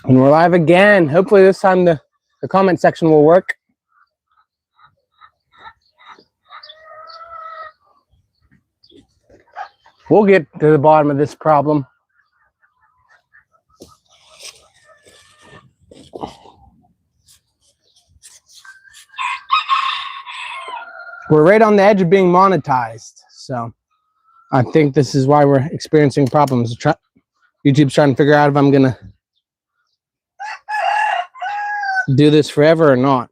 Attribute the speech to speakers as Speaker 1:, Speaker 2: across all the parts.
Speaker 1: And we're live again. Hopefully this time the comment section will work. We'll get to the bottom of this problem. We're right on the edge of being monetized. So I think this is why we're experiencing problems. YouTube's trying to figure out if I'm going to do this forever or not.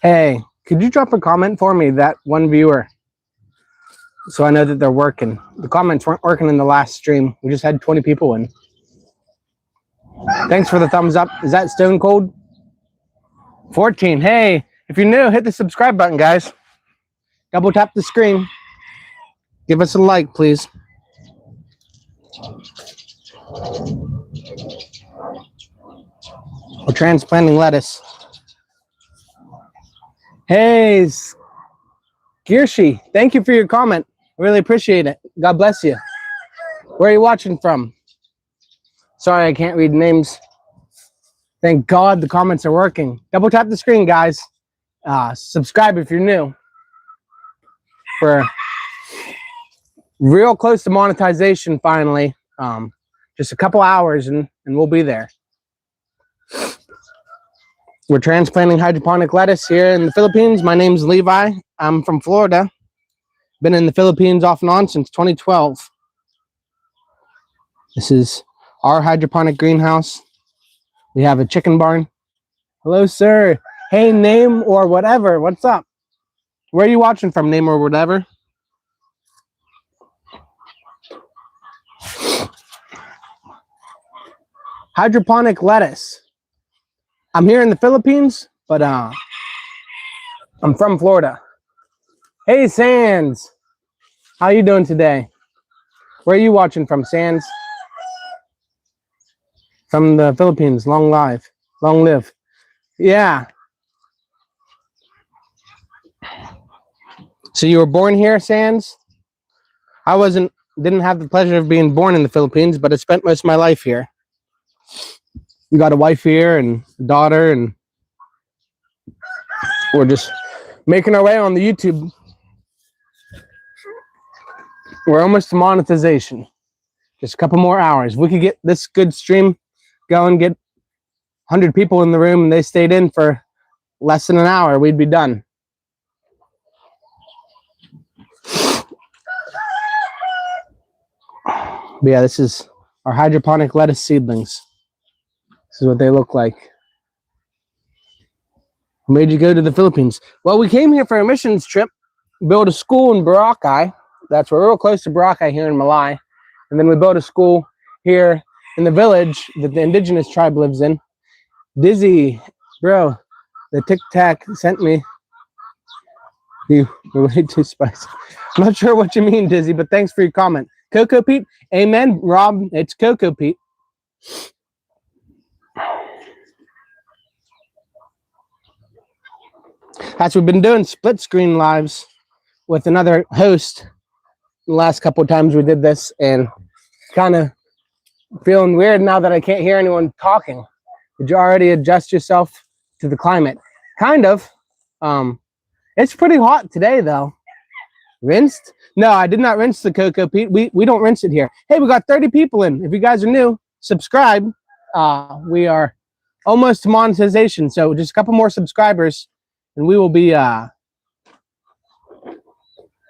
Speaker 1: Hey, could you drop a comment for me, that one viewer, so I know that they're working? The comments weren't working in the last stream. We just had 20 people in. Thanks for the thumbs up. Is that Stone Cold? 14. Hey, if you're new, hit the subscribe button, guys. Double tap the screen. Give us a like, please. We're transplanting lettuce. Hey, Girshi, thank you for your comment. Really appreciate it. God bless you. Where are you watching from? Sorry, I can't read names. Thank God the comments are working. Double tap the screen, guys. Subscribe if you're new. We're real close to monetization finally. Just a couple hours and we'll be there. We're transplanting hydroponic lettuce here in the Philippines. My name's Levi. I'm from Florida. Been in the Philippines off and on since 2012. This is our hydroponic greenhouse. We have a chicken barn. Hello, sir. Hey, name or whatever. What's up? Where are you watching from, name or whatever? Hydroponic lettuce. I'm here in the Philippines, but I'm from Florida. Hey, Sands. How you doing today? Where are you watching from, Sands? From the Philippines. Long live. Yeah. So you were born here, Sands? I didn't have the pleasure of being born in the Philippines, but I spent most of my life here. We got a wife here and a daughter, and we're just making our way on the YouTube. We're almost to monetization. Just a couple more hours. We could get this good stream going, get 100 people in the room, and they stayed in for less than an hour, we'd be done. But yeah, this is our hydroponic lettuce seedlings. This is what they look like. Made you go to the Philippines? Well, we came here for a missions trip, built a school in Boracay. We're real close to Boracay here in Malay. And then we built a school here in the village that the indigenous tribe lives in. Dizzy, bro, the Tic Tac sent me. You're way too spicy. I'm not sure what you mean, Dizzy, but thanks for your comment. Cocoa Pete? Amen, Rob. It's Cocoa Pete. That's what we've been doing, split screen lives with another host the last couple of times we did this, and kind of feeling weird now that I can't hear anyone talking. Did you already adjust yourself to the climate? Kind of. It's pretty hot today, though. Rinsed? No, I did not rinse the Cocoa Pete. We don't rinse it here. Hey, we got 30 people in. If you guys are new, subscribe. We are almost to monetization, so just a couple more subscribers, and we will be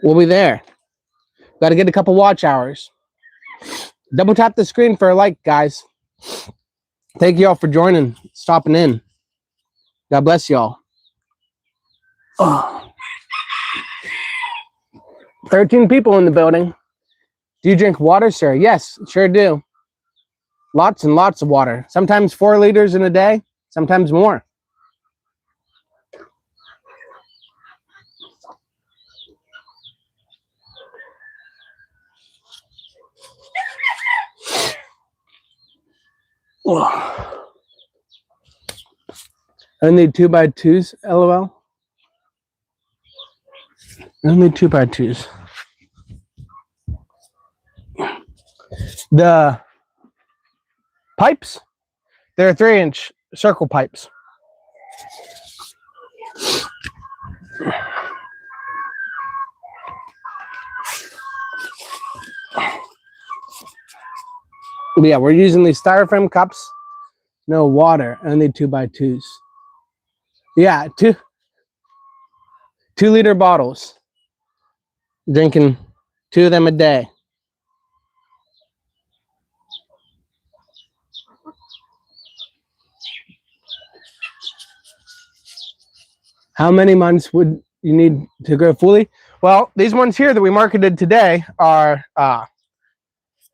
Speaker 1: we'll be there. Got to get a couple watch hours. Double tap the screen for a like, guys. Thank you all for joining, stopping in. God bless y'all. 13 people in the building. Do you drink water, sir? Yes, sure do. Lots and lots of water. Sometimes 4 liters in a day, sometimes more. I need 2x2s, LOL. I need 2x2s. The pipes, they're 3-inch circle pipes. Yeah, we're using these styrofoam cups. No water, only 2x2s. Yeah, 2-liter bottles. Drinking 2 of them a day. How many months would you need to grow fully? Well, these ones here that we marketed today are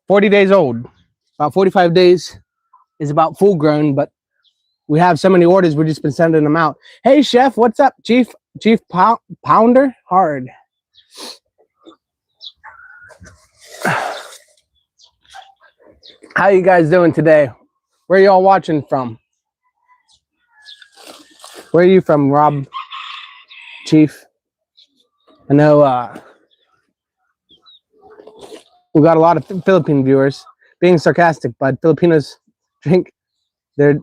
Speaker 1: 40 days old. About 45 days is about full grown, but we have so many orders, we've just been sending them out. Hey, Chef, what's up? Chief Pounder? Hard. How you guys doing today? Where are y'all watching from? Where are you from, Rob? Chief? I know we got a lot of Philippine viewers. Being sarcastic, but Filipinos drink their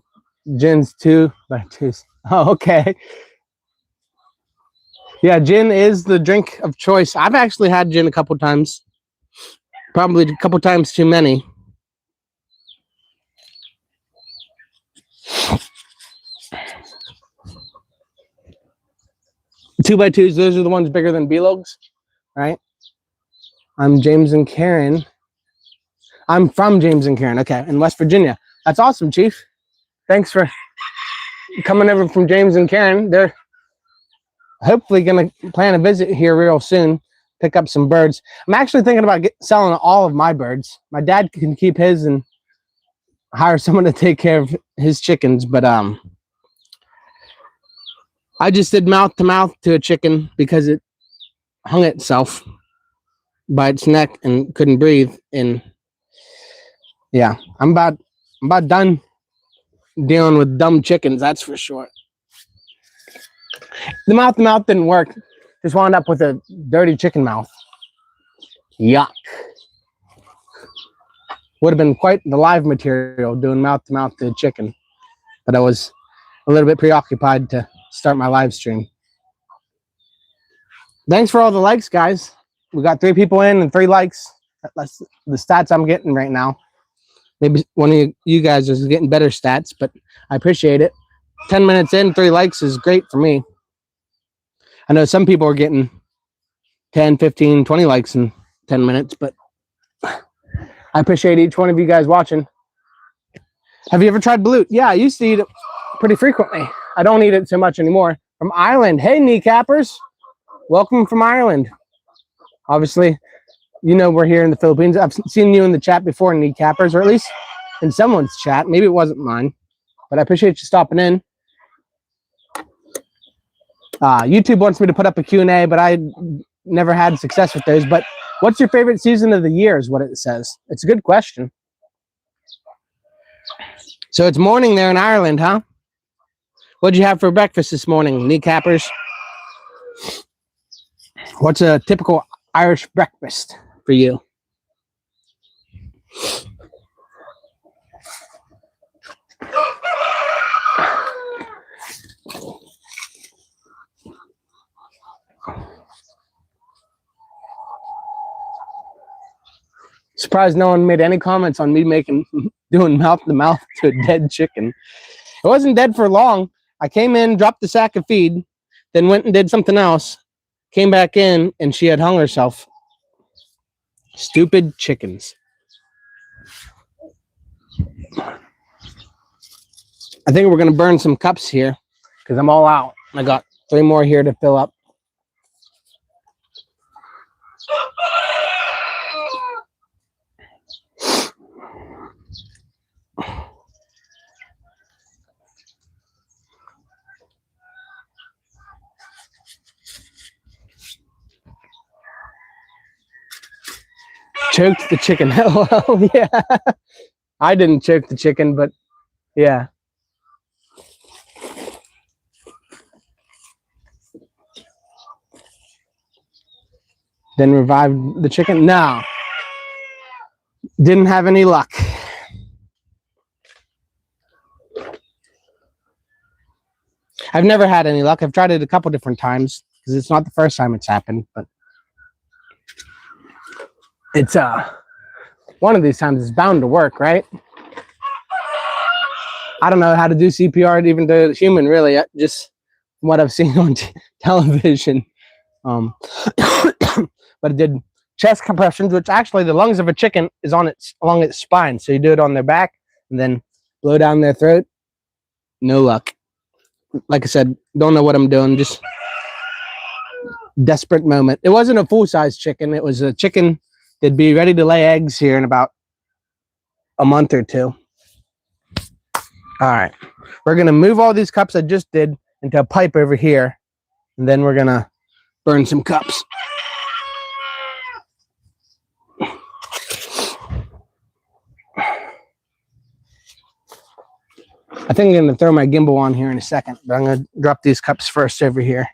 Speaker 1: gins 2x2s. Oh, okay. Yeah, gin is the drink of choice. I've actually had gin a couple times. Probably a couple times too many. Two by twos, those are the ones bigger than B-logs, right? I'm James and Karen. I'm from James and Karen, okay, in West Virginia. That's awesome, Chief. Thanks for coming over from James and Karen. They're hopefully going to plan a visit here real soon, pick up some birds. I'm actually thinking about selling all of my birds. My dad can keep his and hire someone to take care of his chickens, but I just did mouth to mouth to a chicken because it hung itself by its neck and couldn't breathe. And yeah, I'm about done dealing with dumb chickens, that's for sure. The mouth to mouth didn't work. Just wound up with a dirty chicken mouth. Yuck. Would have been quite the live material doing mouth to mouth to a chicken, but I was a little bit preoccupied to start my live stream. Thanks for all the likes, guys. We got 3 people in and 3 likes. That's the stats I'm getting right now. Maybe one of you guys is getting better stats, but I appreciate it. 10 minutes in, 3 likes is great for me. I know some people are getting 10, 15, 20 likes in 10 minutes, but I appreciate each one of you guys watching. Have you ever tried balut? Yeah, I used to eat it pretty frequently. I don't eat it so much anymore. from Ireland. Hey, kneecappers. Welcome from Ireland. Obviously, you know we're here in the Philippines. I've seen you in the chat before, kneecappers, or at least in someone's chat. Maybe it wasn't mine, but I appreciate you stopping in. YouTube wants me to put up a Q&A, but I never had success with those. But what's your favorite season of the year is what it says. It's a good question. So it's morning there in Ireland, huh? What'd you have for breakfast this morning, kneecappers? What's a typical Irish breakfast for you? Surprised no one made any comments on me doing mouth to mouth to a dead chicken. It wasn't dead for long. I came in, dropped the sack of feed, then went and did something else, came back in, and she had hung herself. Stupid chickens. I think we're going to burn some cups here because I'm all out. I got 3 more here to fill up. Choked the chicken. Well, yeah. I didn't choke the chicken, but yeah. Then revived the chicken? No. Didn't have any luck. I've never had any luck. I've tried it a couple different times because it's not the first time it's happened, but it's one of these times it's bound to work, right? I don't know how to do CPR even to a human, really. Just what I've seen on television. But it did chest compressions, which actually the lungs of a chicken is along its spine. So you do it on their back and then blow down their throat. No luck. Like I said, don't know what I'm doing. Just desperate moment. It wasn't a full-size chicken. It was a chicken that'd be ready to lay eggs here in about a month or 2. All right. We're going to move all these cups I just did into a pipe over here. And then we're going to burn some cups. I think I'm going to throw my gimbal on here in a second, but I'm going to drop these cups first over here.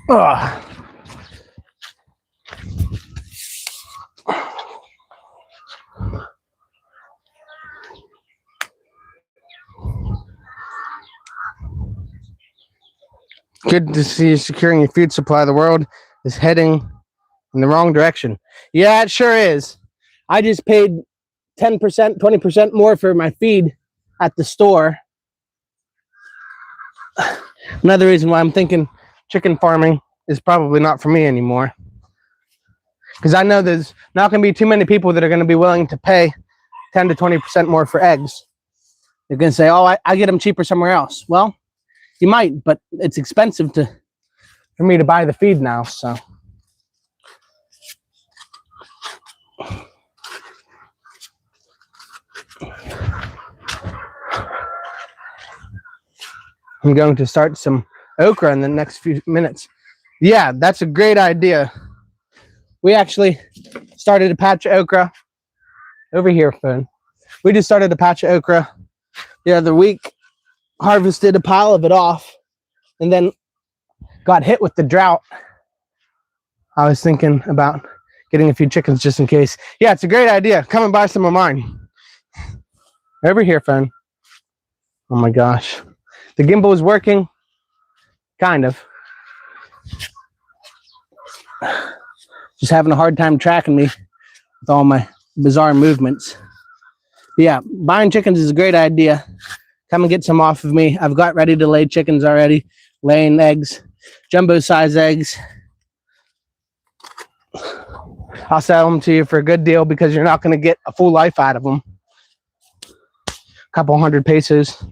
Speaker 1: Ugh. Good to see you securing your food supply. The world is heading in the wrong direction. Yeah, it sure is. I just paid 10%, 20% more for my feed at the store. Another reason why I'm thinking chicken farming is probably not for me anymore. Because I know there's not going to be too many people that are going to be willing to pay 10 to 20% more for eggs. They're going to say, oh, I get them cheaper somewhere else. Well, you might, but it's expensive for me to buy the feed now, so. I'm going to start some okra in the next few minutes. Yeah, that's a great idea. We actually started a patch of okra over here, Fern. We just started a patch of okra the other week, harvested a pile of it off, and then got hit with the drought. I was thinking about getting a few chickens just in case. Yeah, it's a great idea. Come and buy some of mine. Over here, Fern. Oh my gosh. The gimbal is working. Kind of. Just having a hard time tracking me with all my bizarre movements. But yeah, buying chickens is a great idea. Come and get some off of me. I've got ready to lay chickens already. laying eggs, jumbo size eggs. I'll sell them to you for a good deal because you're not going to get a full life out of them. A couple hundred pesos.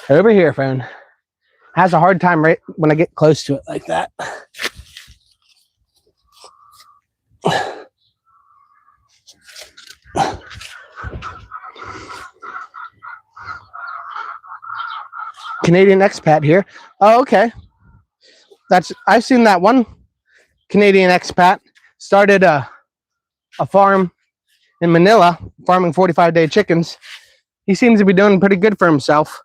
Speaker 1: Over here, friend. Has a hard time right when I get close to it like that. Canadian expat here. Oh, okay. I've seen that one Canadian expat started a farm in Manila, farming 45-day chickens. He seems to be doing pretty good for himself.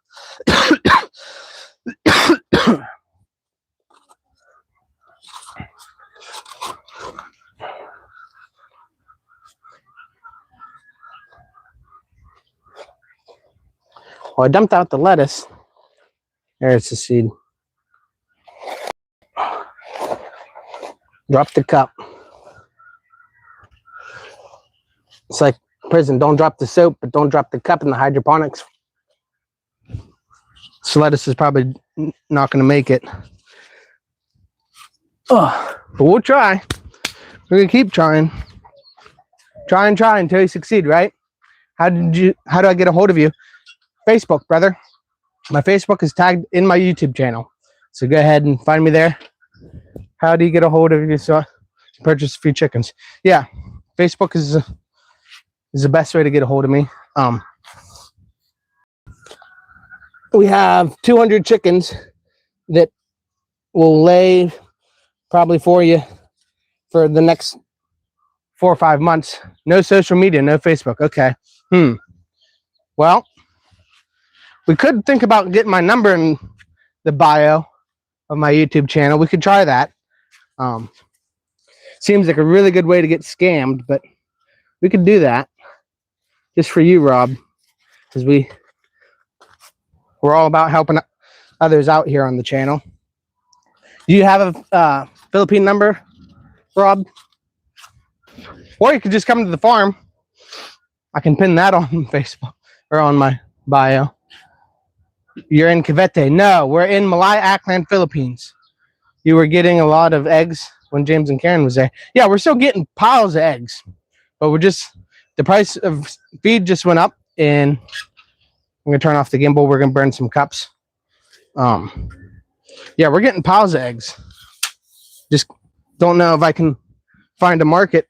Speaker 1: Well, I dumped out the lettuce. There's the seed. Drop the cup. It's like prison. Don't drop the soap, but don't drop the cup in the hydroponics. So lettuce is probably not going to make it. Oh, but we'll try. We're going to keep trying. Try until you succeed, right? How do I get a hold of you? Facebook, brother. My Facebook is tagged in my YouTube channel. So go ahead and find me there. How do you get a hold of you to purchase a few chickens? Yeah, Facebook is the best way to get a hold of me. We have 200 chickens that will lay probably for you for the next 4 or 5 months. No social media, no Facebook. Okay. Well, we could think about getting my number in the bio of my YouTube channel. We could try that. Seems like a really good way to get scammed, but we could do that just for you, Rob, because we're all about helping others out here on the channel. Do you have a Philippine number, Rob? Or you could just come to the farm. I can pin that on Facebook or on my bio. You're in Cavite. No, we're in Malay-Aklan, Philippines. You were getting a lot of eggs when James and Karen was there. Yeah, we're still getting piles of eggs, but the price of feed just went up, and I'm gonna turn off the gimbal. We're gonna burn some cups. Yeah, we're getting piles of eggs. Just don't know if I can find a market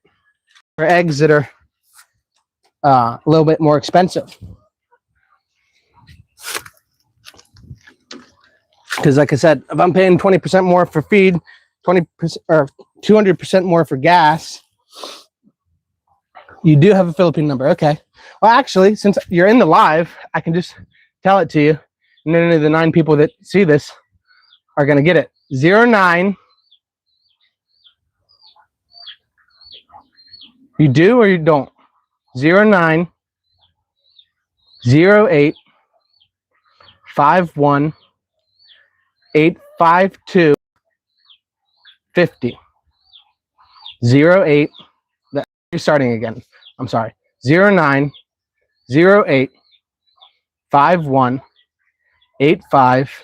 Speaker 1: for eggs that are a little bit more expensive. Because like I said, if I'm paying 20% more for feed, 20% or 200% more for gas, you do have a Philippine number. Okay. Well, actually, since you're in the live, I can just tell it to you. And then the 9 people that see this are going to get it. 09. You do or you don't? 09 08 51 852 50 08. You're starting again. I'm sorry. 09 08 51 85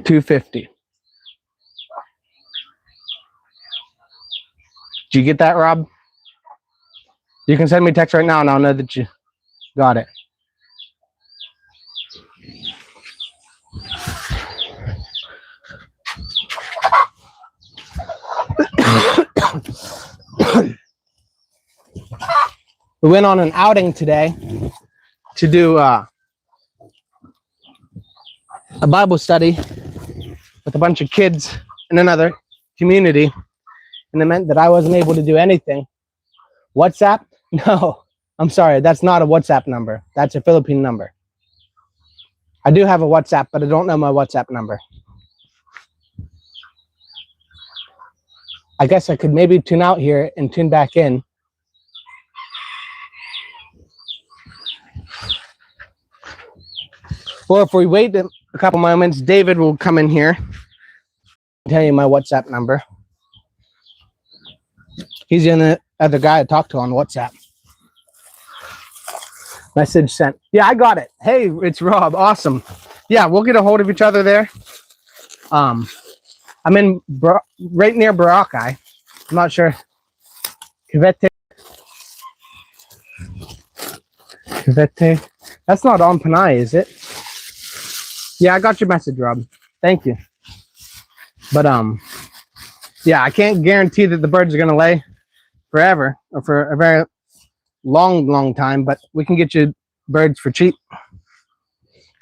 Speaker 1: 250. Did you get that, Rob? You can send me a text right now and I'll know that you got it. We went on an outing today to do a Bible study with a bunch of kids in another community, and it meant that I wasn't able to do anything. WhatsApp? No, I'm sorry, that's not a WhatsApp number. That's a Philippine number. I do have a WhatsApp, but I don't know my WhatsApp number. I guess I could maybe tune out here and tune back in. Or if we wait a couple moments, David will come in here and tell you my WhatsApp number. He's the other guy I talked to on WhatsApp. Message sent. Yeah, I got it. Hey, it's Rob. Awesome. Yeah, we'll get a hold of each other there. I'm in right near Boracay. I'm not sure. Cavite. That's not on Panay, is it? Yeah, I got your message, Rob. Thank you. But yeah, I can't guarantee that the birds are gonna lay forever or for a very long time, but we can get you birds for cheap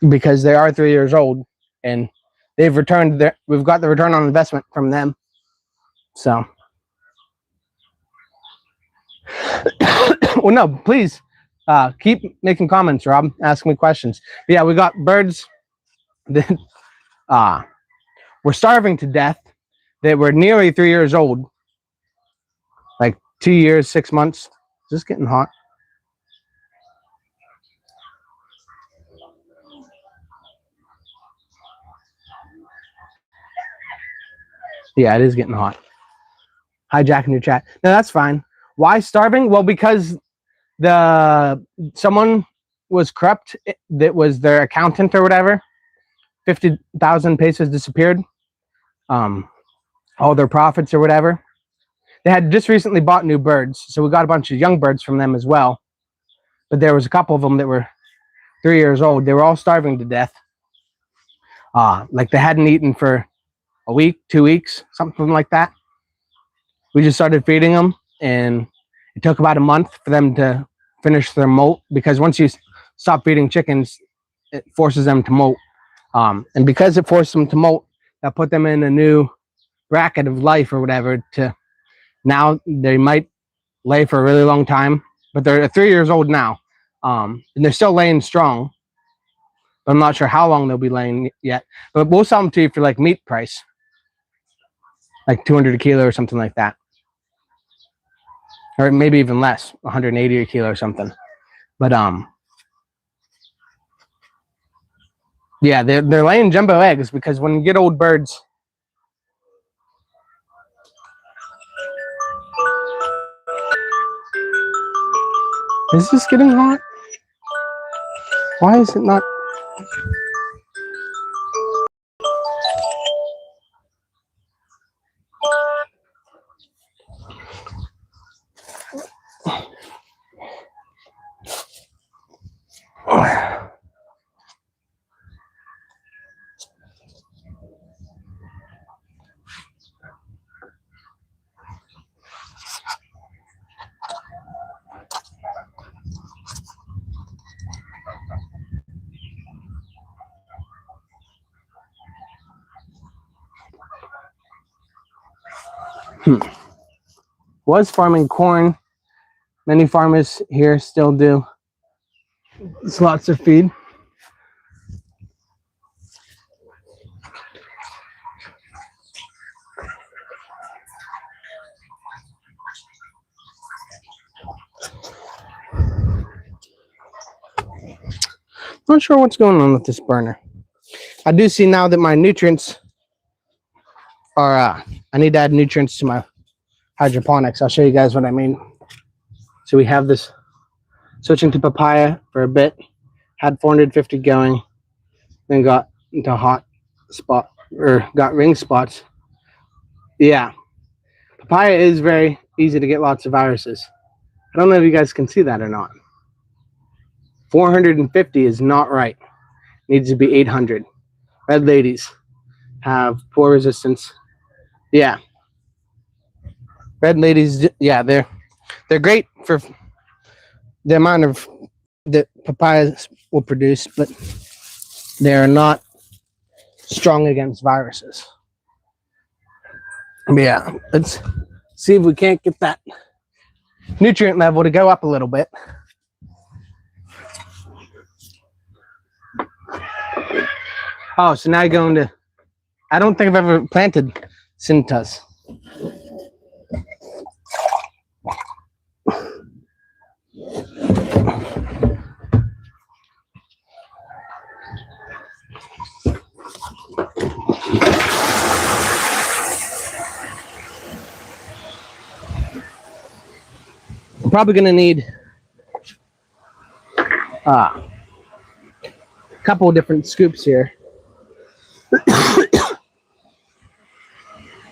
Speaker 1: because they are 3 years old and they've returned their. We've got the return on investment from them. So, well, no, please keep making comments, Rob. Ask me questions. But yeah, we got birds that were starving to death that were nearly 3 years old, like 2 years, 6 months. Is this getting hot? Yeah, it is getting hot. Hijacking your chat. No, that's fine. Why starving? Well, because someone was corrupt. That was their accountant or whatever. 50,000 pesos disappeared. All their profits or whatever. They had just recently bought new birds, so we got a bunch of young birds from them as well. But there was a couple of them that were 3 years old. They were all starving to death. Like they hadn't eaten for a week, 2 weeks, something like that. We just started feeding them, and it took about a month for them to finish their molt, because once you stop feeding chickens, it forces them to molt. And because it forced them to molt, that put them in a new bracket of life or whatever. To now they might lay for a really long time, but they're 3 years old now, and they're still laying strong. But I'm not sure how long they'll be laying yet. But we'll sell them to you for like meat price, like 200 a kilo or something like that, or maybe even less, 180 a kilo or something. But yeah, they're laying jumbo eggs, because when you get old birds. Is this getting hot? Why is it not? Was farming corn. Many farmers here still do. It's lots of feed. Not sure what's going on with this burner. I do see now that my nutrients are, I need to add nutrients to my hydroponics. I'll show you guys what I mean. So we have this, switching to papaya for a bit, had 450 going, then got into hot spot, or got ring spots. Yeah, papaya is very easy to get lots of viruses. I don't know if you guys can see that or not. 450 is not right. Needs to be 800. Red ladies have poor resistance. Yeah. Red ladies, yeah, they're great for the amount of that papayas will produce, but they are not strong against viruses. But yeah, let's see if we can't get that nutrient level to go up a little bit. Oh, so now you're going to, I don't think I've ever planted cintas. I'm probably going to need Couple of different scoops here.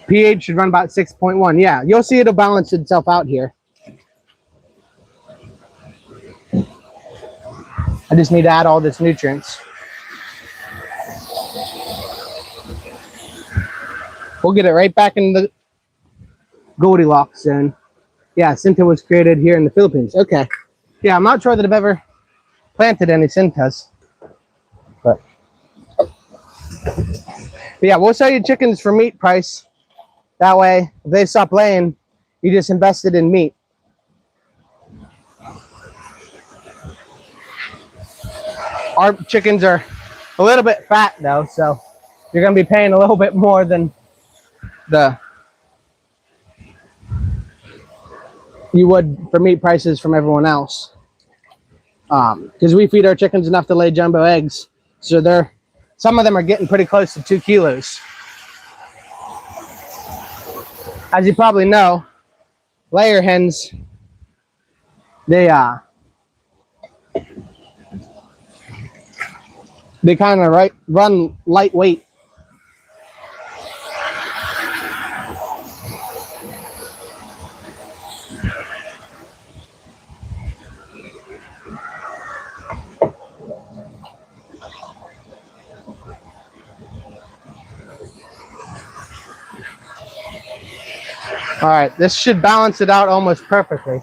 Speaker 1: pH should run about 6.1. Yeah, you'll see it'll balance itself out here. I just need to add all this nutrients. We'll get it right back in the Goldilocks zone. Yeah, Cinta was created here in the Philippines. Okay. Yeah, I'm not sure that I've ever planted any Cintas. But yeah, we'll sell you chickens for meat price. That way, if they stop laying, you just invested in meat. Our chickens are a little bit fat though, so you're going to be paying a little bit more than you would for meat prices from everyone else. Because we feed our chickens enough to lay jumbo eggs, so some of them are getting pretty close to 2 kilos. As you probably know, layer hens, they kind of run lightweight. All right, this should balance it out almost perfectly.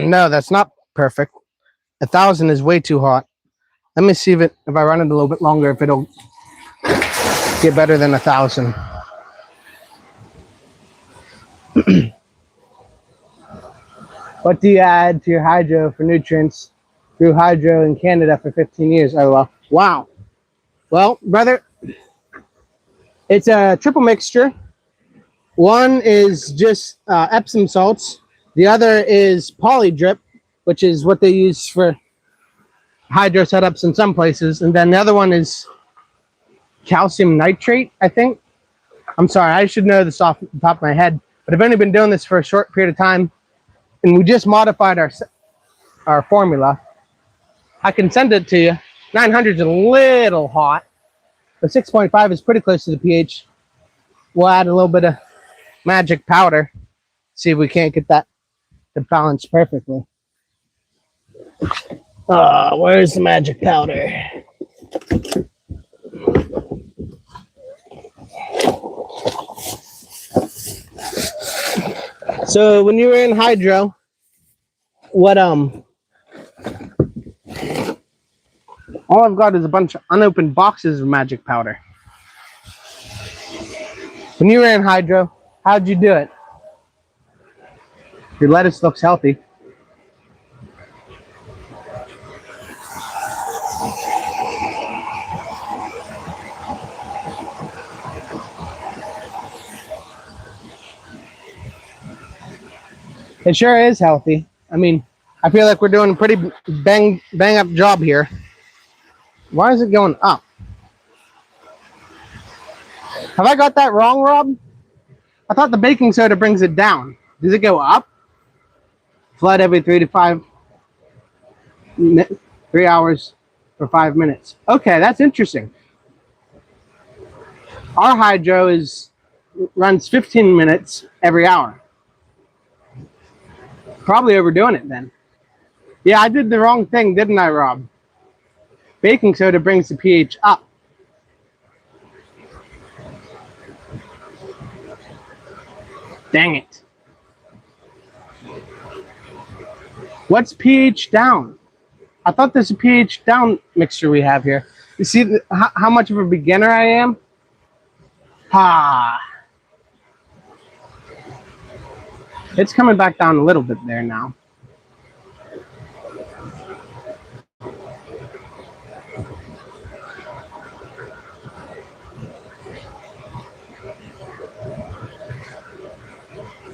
Speaker 1: No, that's not perfect. 1,000 is way too hot. Let me see if I run it a little bit longer, if it'll get better than 1,000. What do you add to your hydro for nutrients? Grew hydro in Canada for 15 years. Oh, well. Wow. Well, brother, it's a triple mixture. One is just Epsom salts. The other is polydrip, which is what they use for hydro setups in some places. And then the other one is calcium nitrate, I think. I'm sorry, I should know this off the top of my head. But I've only been doing this for a short period of time. And we just modified our formula. I can send it to you. 900 is a little hot, but 6.5 is pretty close to the pH. We'll add a little bit of magic powder, see if we can't get that to balance perfectly. Where's the magic powder? So when you were in hydro, what all I've got is a bunch of unopened boxes of magic powder. When you were in hydro, how'd you do it? Your lettuce looks healthy. It sure is healthy. I mean, I feel like we're doing a pretty bang up job here. Why is it going up? Have I got that wrong, Rob? I thought the baking soda brings it down. Does it go up? Flood every 3 hours for 5 minutes. Okay, that's interesting. Our hydro runs 15 minutes every hour. Probably overdoing it then. Yeah, I did the wrong thing, didn't I, Rob? Baking soda brings the pH up. Dang it. What's pH down? I thought there's a pH down mixture we have here. You see how much of a beginner I am? It's coming back down a little bit there now.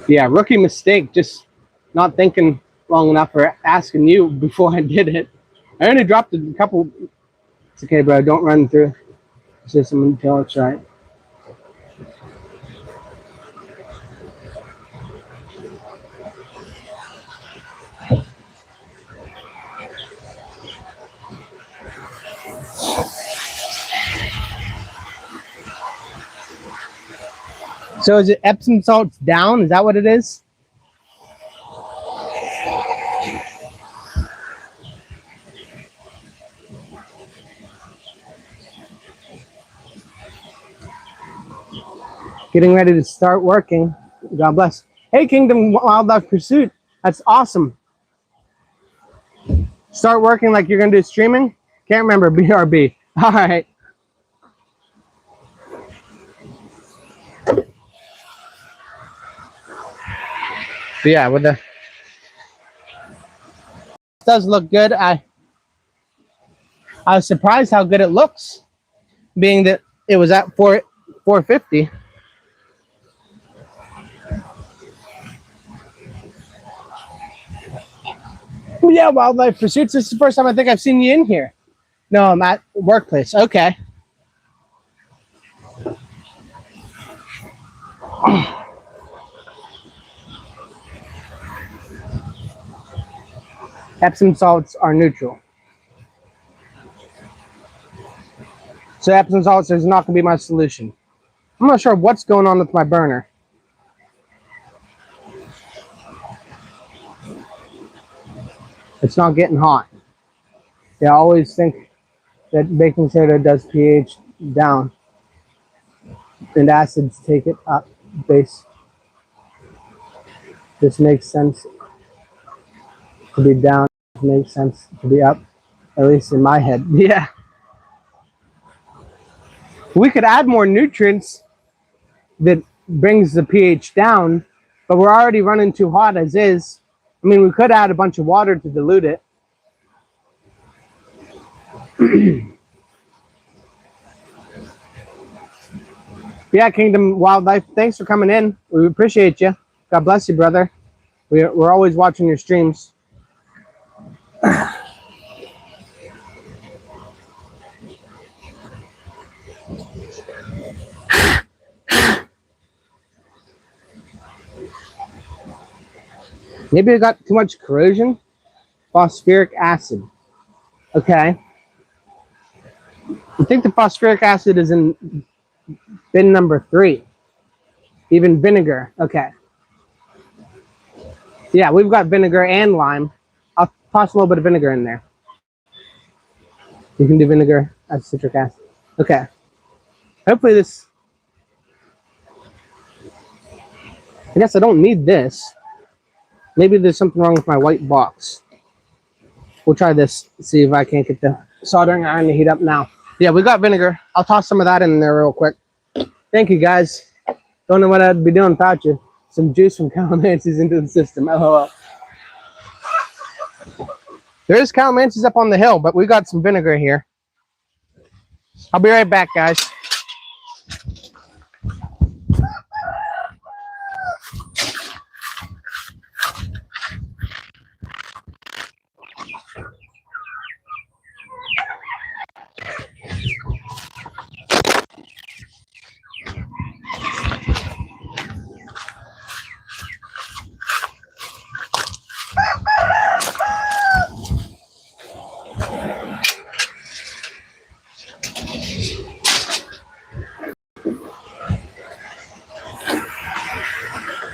Speaker 1: Yeah, rookie mistake, just not thinking long enough or asking you before I did it. I only dropped a couple. It's okay, bro, don't run through. system until it's right. So is it Epsom salts down? Is that what it is? Getting ready to start working. God bless. Hey, Kingdom Wildlife Pursuit. That's awesome. Start working like you're going to do streaming? Can't remember. BRB. All right. But yeah, with the... It does look good. I was surprised how good it looks, being that it was at 450. Yeah, Wildlife Pursuits. This is the first time I think I've seen you in here. No, I'm at workplace. Okay. Epsom salts are neutral. So Epsom salts is not going to be my solution. I'm not sure what's going on with my burner. It's not getting hot. Yeah, I always think that baking soda does pH down and acids take it up base. This makes sense to be down. It makes sense to be up, at least in my head. Yeah. We could add more nutrients that brings the pH down, but we're already running too hot as is. I mean, we could add a bunch of water to dilute it. Yeah, Kingdom Wildlife, thanks for coming in. We appreciate you. God bless you, brother. We're always watching your streams. Maybe I got too much corrosion. Phosphoric acid. Okay. I think the phosphoric acid is in bin number 3. Even vinegar. Okay. Yeah, we've got vinegar and lime. I'll toss a little bit of vinegar in there. You can do vinegar as citric acid. Okay. Hopefully this... I guess I don't need this. Maybe there's something wrong with my white box. We'll try this. See if I can't get the soldering iron to heat up now. Yeah, we got vinegar. I'll toss some of that in there real quick. Thank you, guys. Don't know what I'd be doing without you. Some juice from calamansis into the system. LOL. There is calamansis up on the hill, but we got some vinegar here. I'll be right back, guys.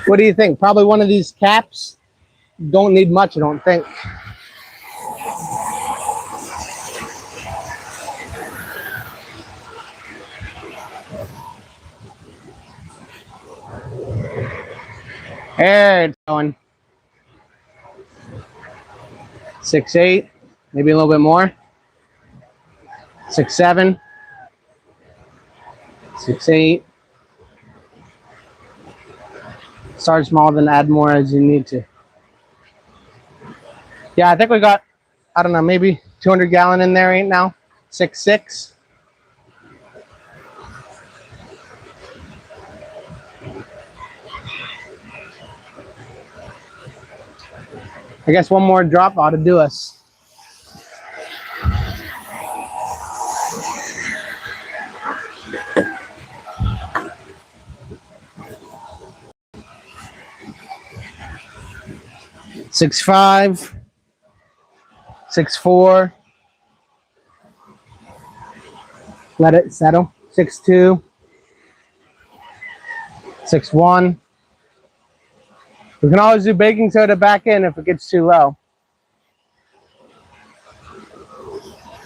Speaker 1: What do you think? Probably one of these caps. Don't need much, I don't think. There it's going. 6.8, maybe a little bit more. 6.7, 6.8. Start small, then add more as you need to. Yeah, I think we got, I don't know, maybe 200 gallon in there right now. 6.6. I guess one more drop ought to do us. 6'5", 6'4". Let it settle. 6'2", 6'1". We can always do baking soda back in if it gets too low.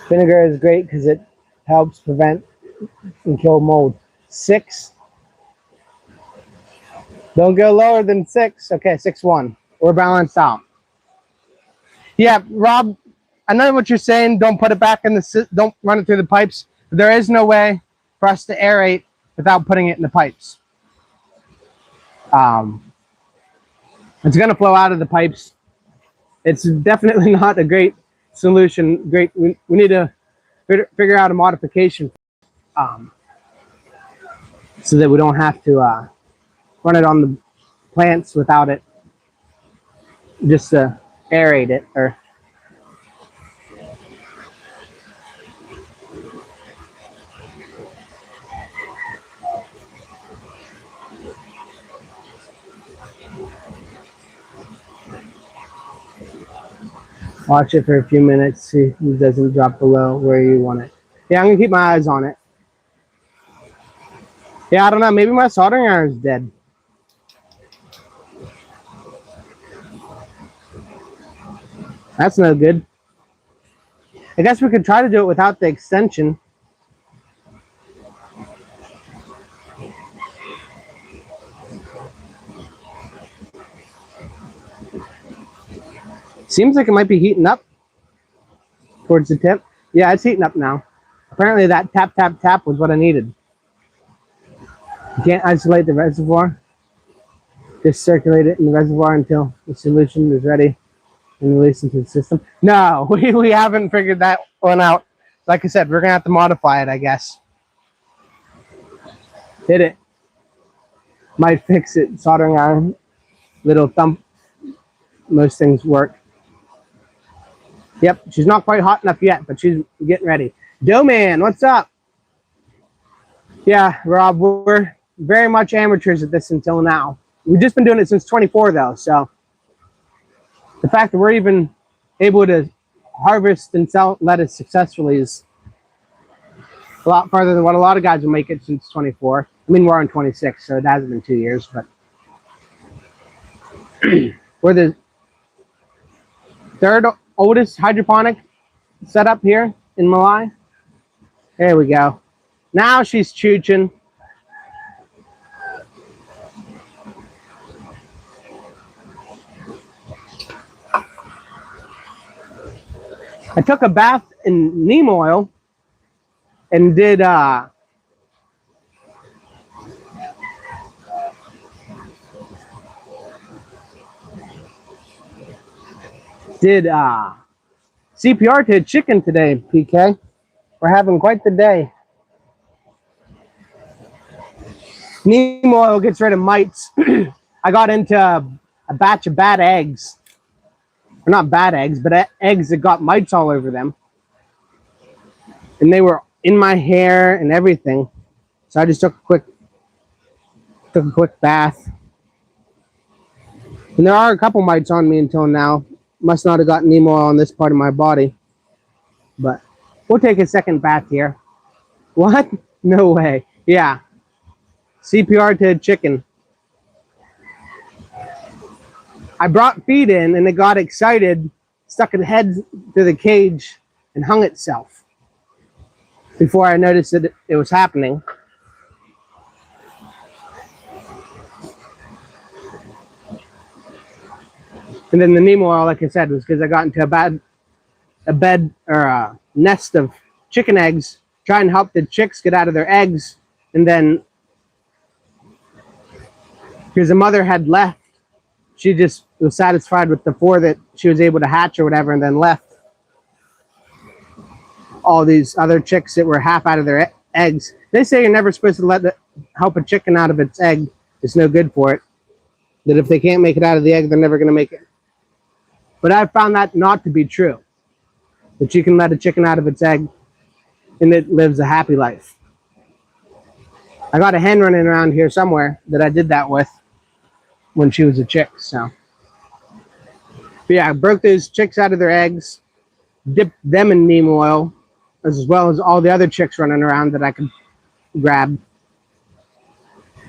Speaker 1: Vinegar is great because it helps prevent and kill mold. 6. Don't go lower than 6. Okay, 6'1". We're balanced out. Yeah, Rob, I know what you're saying. Don't put it back in the, don't run it through the pipes. There is no way for us to aerate without putting it in the pipes. It's going to flow out of the pipes. It's definitely not a great solution. We need to figure out a modification so that we don't have to run it on the plants without it, just to aerate it. Or watch it for a few minutes, see if it doesn't drop below where you want it. Yeah, I'm gonna keep my eyes on it. Yeah, I don't know, maybe my soldering iron's dead. That's no good. I guess we could try to do it without the extension. Seems like it might be heating up towards the tip. Yeah, it's heating up now. Apparently that tap, tap, tap was what I needed. You can't isolate the reservoir. Just circulate it in the reservoir until the solution is ready and release into the system. No, we haven't figured that one out. Like I said, we're going to have to modify it, I guess. Hit it. Might fix it. Soldering iron. Little thump. Most things work. Yep, she's not quite hot enough yet, but she's getting ready. Dough Man, what's up? Yeah, Rob, we're very much amateurs at this until now. We've just been doing it since 24, though, so the fact that we're even able to harvest and sell lettuce successfully is a lot farther than what a lot of guys will make it since 24. I mean, we're on 26, so it hasn't been 2 years, but we're the third oldest hydroponic setup here in Malai. There we go. Now she's chooching. I took a bath in neem oil and did CPR to a chicken today, PK. We're having quite the day. Neem oil gets rid of mites. I got into a batch of bad eggs. Or not bad eggs, but eggs that got mites all over them. And they were in my hair and everything. So I just took a quick bath. And there are a couple mites on me until now. Must not have gotten neem oil on this part of my body. But we'll take a second bath here. What? No way. Yeah. CPR to a chicken. I brought feed in and it got excited, stuck its head through the cage and hung itself before I noticed that it was happening. And then the neem oil, like I said, was because I got into a bed or a nest of chicken eggs, trying to help the chicks get out of their eggs. And then, because the mother had left, she just was satisfied with the 4 that she was able to hatch or whatever, and then left all these other chicks that were half out of their eggs. They say you're never supposed to help a chicken out of its egg. It's no good for it. That if they can't make it out of the egg, they're never going to make it. But I found that not to be true. That you can let a chicken out of its egg and it lives a happy life. I got a hen running around here somewhere that I did that with when she was a chick, so. But yeah, I broke those chicks out of their eggs, dipped them in neem oil, as well as all the other chicks running around that I could grab.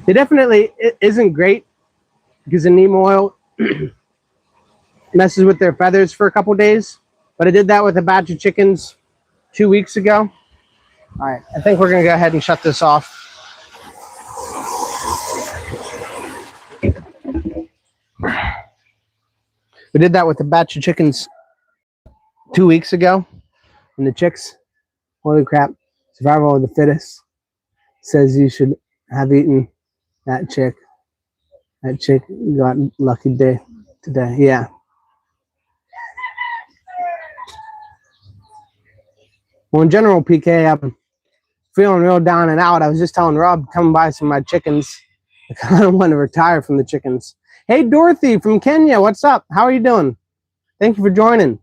Speaker 1: It definitely isn't great because the neem oil messes with their feathers for a couple days. But I did that with a batch of chickens 2 weeks ago. All right, I think we're gonna go ahead and shut this off. We did that with a batch of chickens 2 weeks ago, and the chicks, holy crap, survival of the fittest says you should have eaten that chick. That chick got lucky day today. Yeah. Well, in general, PK, I'm feeling real down and out. I was just telling Rob, come buy some of my chickens. I kind of want to retire from the chickens. Hey, Dorothy from Kenya, what's up? How are you doing? Thank you for joining.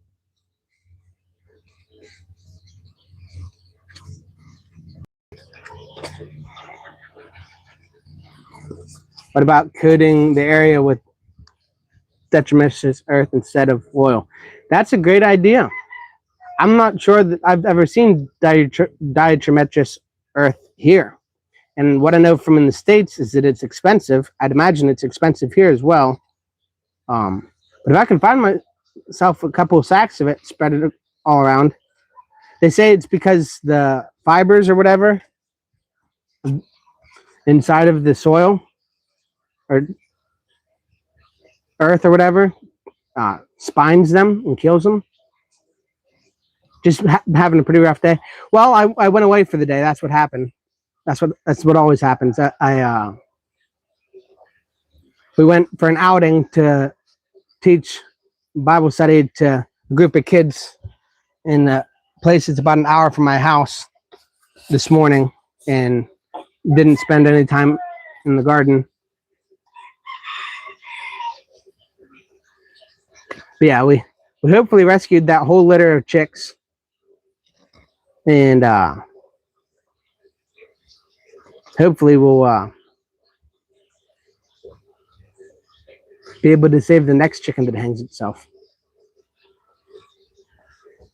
Speaker 1: What about coating the area with detrimentous earth instead of oil? That's a great idea. I'm not sure that I've ever seen diatomaceous earth here. And what I know from in the States is that it's expensive. I'd imagine it's expensive here as well. But if I can find myself a couple of sacks of it, spread it all around. They say it's because the fibers or whatever inside of the soil or earth or whatever spines them and kills them. Just having a pretty rough day. Well, I went away for the day. That's what happened. That's what always happens. We went for an outing to teach Bible study to a group of kids in a place that's about an hour from my house this morning, and didn't spend any time in the garden. But yeah, we hopefully rescued that whole litter of chicks, and hopefully we'll be able to save the next chicken that hangs itself.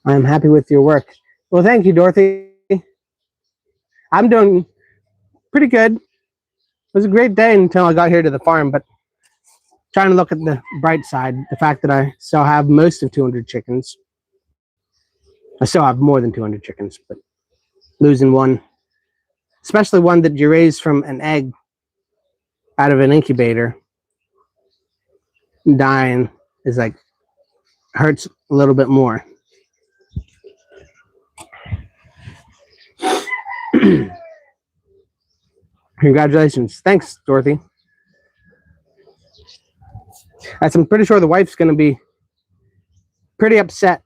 Speaker 1: I'm happy with your work. Well, thank you, Dorothy. I'm doing pretty good. It was a great day until I got here to the farm, but trying to look at the bright side, the fact that I still have most of 200 chickens. I still have more than 200 chickens, but losing one, especially one that you raise from an egg out of an incubator, dying is like, hurts a little bit more. Congratulations. Thanks, Dorothy. I'm pretty sure the wife's going to be pretty upset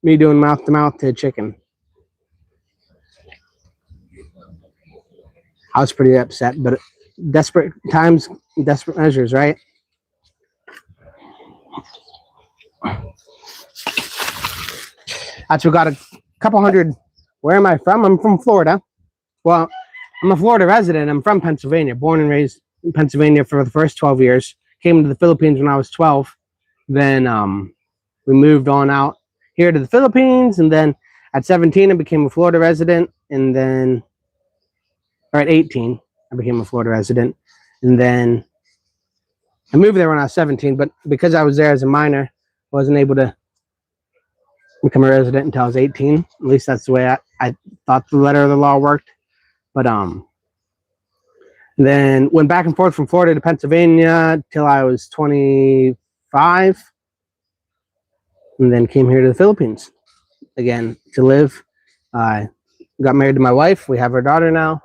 Speaker 1: me doing mouth to mouth to a chicken. I was pretty upset, but desperate times, desperate measures, right? We got a couple hundred. Where am I from? I'm from Florida. Well, I'm a Florida resident. I'm from Pennsylvania, born and raised in Pennsylvania for the first 12 years. Came to the Philippines when I was 12. Then we moved on out here to the Philippines, and then at 17 I became a Florida resident, and then at 18 I became a Florida resident, and then I moved there when I was 17, but because I was there as a minor, I wasn't able to become a resident until I was 18. At least that's the way I thought the letter of the law worked. But then went back and forth from Florida to Pennsylvania till I was 25, and then came here to the Philippines again to live. I got married to my wife. We have our daughter now.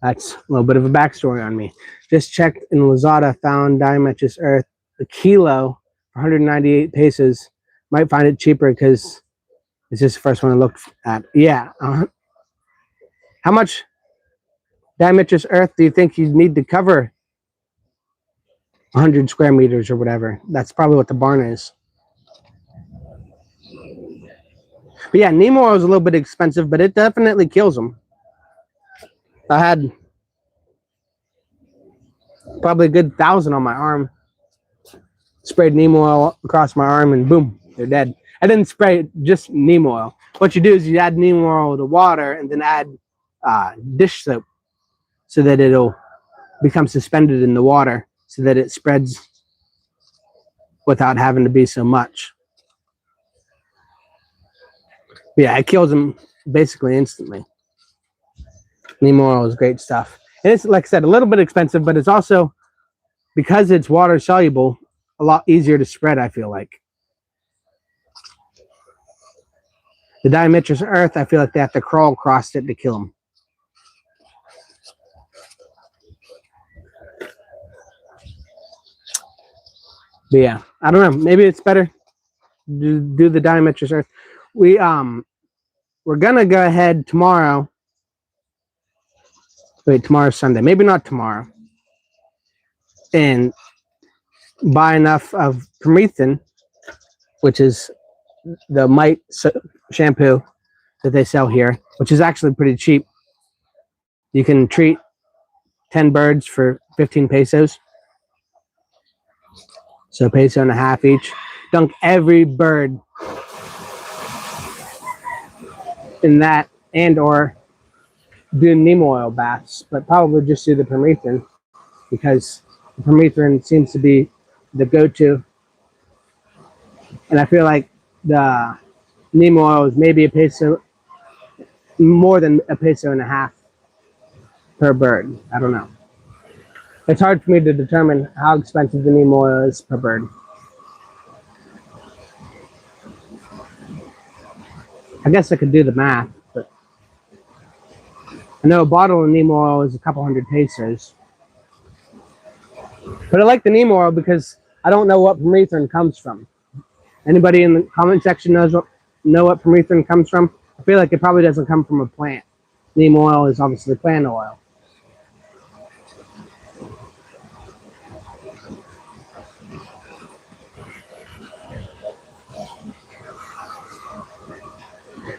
Speaker 1: That's a little bit of a backstory on me. Just checked in Lazada, found diatomaceous earth, a kilo for 198 pesos. Might find it cheaper because it's just the first one I looked at. Yeah. How much diatomaceous earth do you think you need to cover 100 square meters or whatever? That's probably what the barn is. But yeah, neem oil is a little bit expensive, but it definitely kills them. I had probably a good 1,000 on my arm. Sprayed neem oil across my arm and boom, they're dead. I didn't spray just neem oil. What you do is you add neem oil to water and then add dish soap so that it'll become suspended in the water so that it spreads without having to be so much. Yeah, it kills them basically instantly. Neem oil is great stuff. And it's, like I said, a little bit expensive, but it's also, because it's water soluble, a lot easier to spread, I feel like. The diatomaceous earth, I feel like they have to crawl across it to kill them. But yeah, I don't know. Maybe it's better to do the diatomaceous earth. We're gonna go ahead tomorrow. Wait, tomorrow's Sunday. Maybe not tomorrow. And buy enough of permethrin, which is the mite shampoo that they sell here, which is actually pretty cheap. You can treat 10 birds for 15 pesos. So peso and a half each. Dunk every bird in that, and or do neem oil baths, but probably just do the permethrin because the permethrin seems to be the go-to. And I feel like the neem oil is maybe a peso, more than a peso and a half per bird. I don't know. It's hard for me to determine how expensive the neem oil is per bird. I guess I could do the math, but I know a bottle of neem oil is a couple hundred pesos. But I like the neem oil because I don't know what permethrin comes from. Anybody in the comment section know what permethrin comes from? I feel like it probably doesn't come from a plant. Neem oil is obviously plant oil.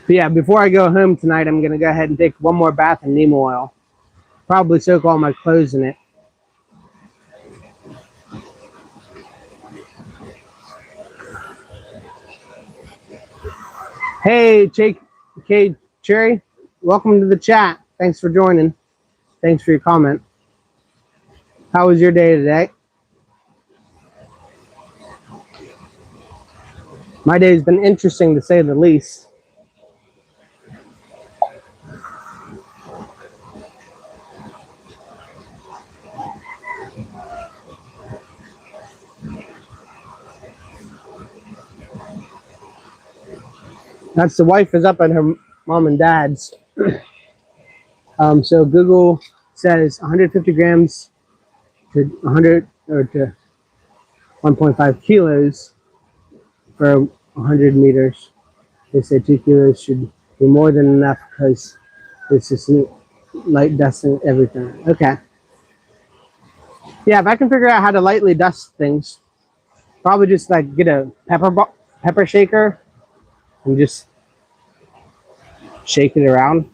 Speaker 1: But yeah, before I go home tonight, I'm going to go ahead and take one more bath in neem oil. Probably soak all my clothes in it. Hey, K Cherry, welcome to the chat. Thanks for joining. Thanks for your comment. How was your day today? My day has been interesting to say the least. That's the wife is up at her mom and dad's. So Google says 150 grams to 100 or to 1.5 kilos for 100 meters. They say 2 kilos should be more than enough because it's just light dusting everything. Okay. Yeah, if I can figure out how to lightly dust things, probably just like get a pepper shaker and just shake it around.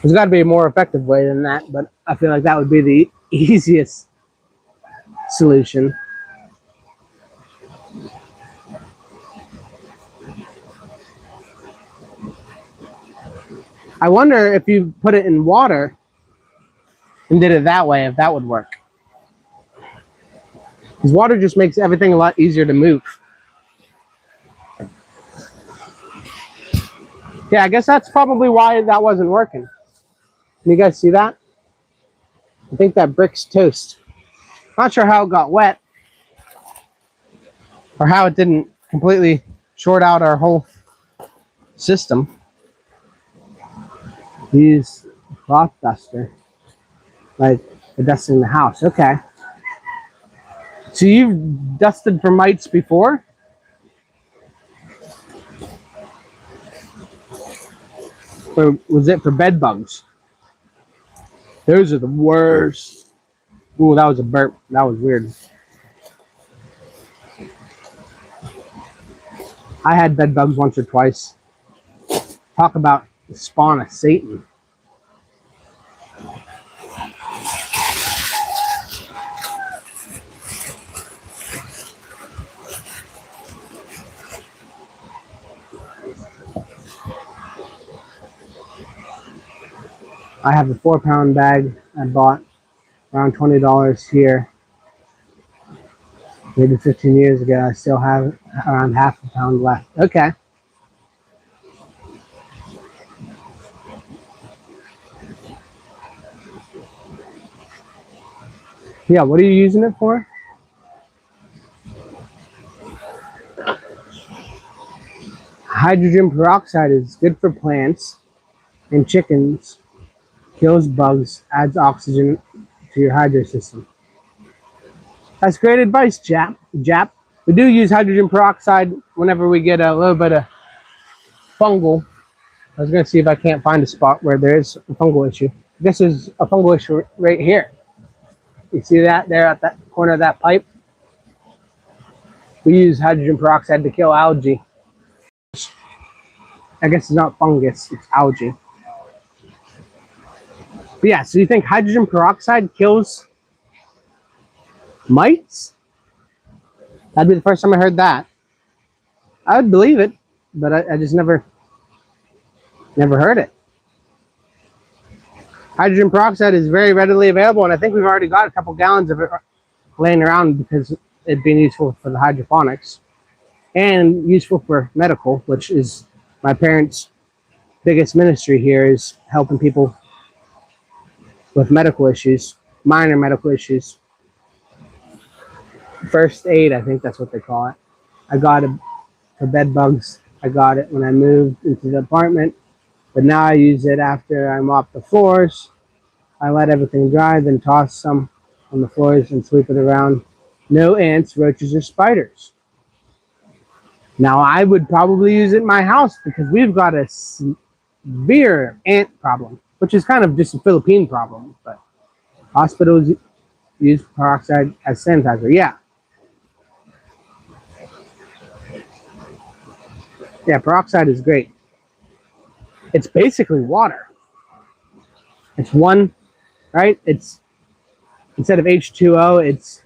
Speaker 1: There's got to be a more effective way than that, but I feel like that would be the easiest solution. I wonder if you put it in water and did it that way, if that would work. Because water just makes everything a lot easier to move. Yeah, I guess that's probably why that wasn't working. Can you guys see that? I think that brick's toast. Not sure how it got wet or how it didn't completely short out our whole system. Use cloth duster, like the dusting the house. Okay. So you've dusted for mites before? Or was it for bed bugs? Those are the worst. Ooh, that was a burp. That was weird. I had bed bugs once or twice. Talk about the spawn of Satan. I have a 4-pound bag I bought around $20 here, maybe 15 years ago. I still have around half a pound left. Okay. Yeah, what are you using it for? Hydrogen peroxide is good for plants and chickens, kills bugs, adds oxygen to your hydro system. That's great advice, Jap. We do use hydrogen peroxide whenever we get a little bit of fungal. I was going to see if I can't find a spot where there is a fungal issue. This is a fungal issue right here. You see that there at that corner of that pipe? We use hydrogen peroxide to kill algae. I guess it's not fungus, it's algae. But yeah, so you think hydrogen peroxide kills mites? That'd be the first time I heard that. I would believe it, but I just never heard it. Hydrogen peroxide is very readily available, and I think we've already got a couple gallons of it laying around because it'd be useful for the hydroponics and useful for medical, which is my parents' biggest ministry here, is helping people with medical issues, minor medical issues. First aid, I think that's what they call it. I got it for bed bugs. I got it when I moved into the apartment, but now I use it after I mop the floors. I let everything dry, then toss some on the floors and sweep it around. No ants, roaches, or spiders. Now, I would probably use it in my house because we've got a severe ant problem, which is kind of just a Philippine problem, but hospitals use peroxide as sanitizer. Yeah, peroxide is great. It's basically water. It's one, right? It's instead of H2O, it's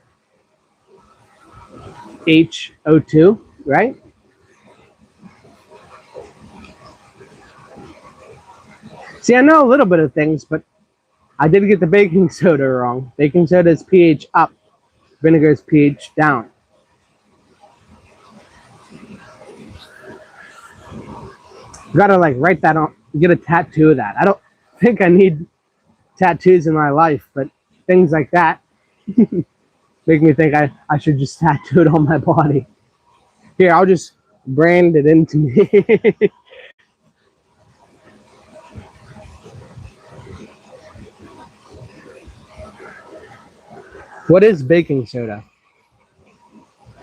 Speaker 1: HO2, right? See, I know a little bit of things, but I did get the baking soda wrong. Baking soda is pH up. Vinegar is pH down. Gotta like write that on, get a tattoo of that. I don't think I need tattoos in my life, but things like that make me think I should just tattoo it on my body. Here, I'll just brand it into me. What is baking soda?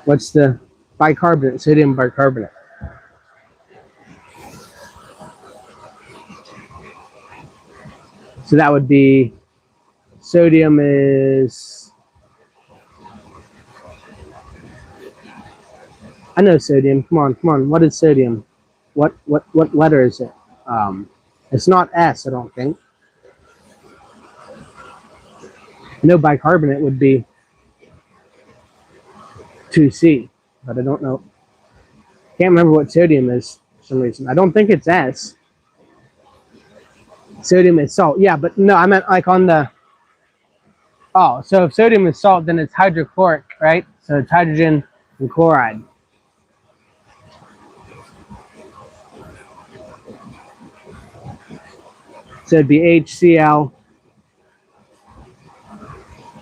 Speaker 1: What's the bicarbonate, sodium bicarbonate? So that would be, sodium is, I know sodium. Come on. What is sodium? What letter is it? It's not S, I don't think. I know bicarbonate would be 2C, but I don't know. Can't remember what sodium is for some reason. I don't think it's S. Sodium is salt. Yeah, but no, I meant like on the... Oh, so if sodium is salt, then it's hydrochloric, right? So it's hydrogen and chloride. So it'd be HCl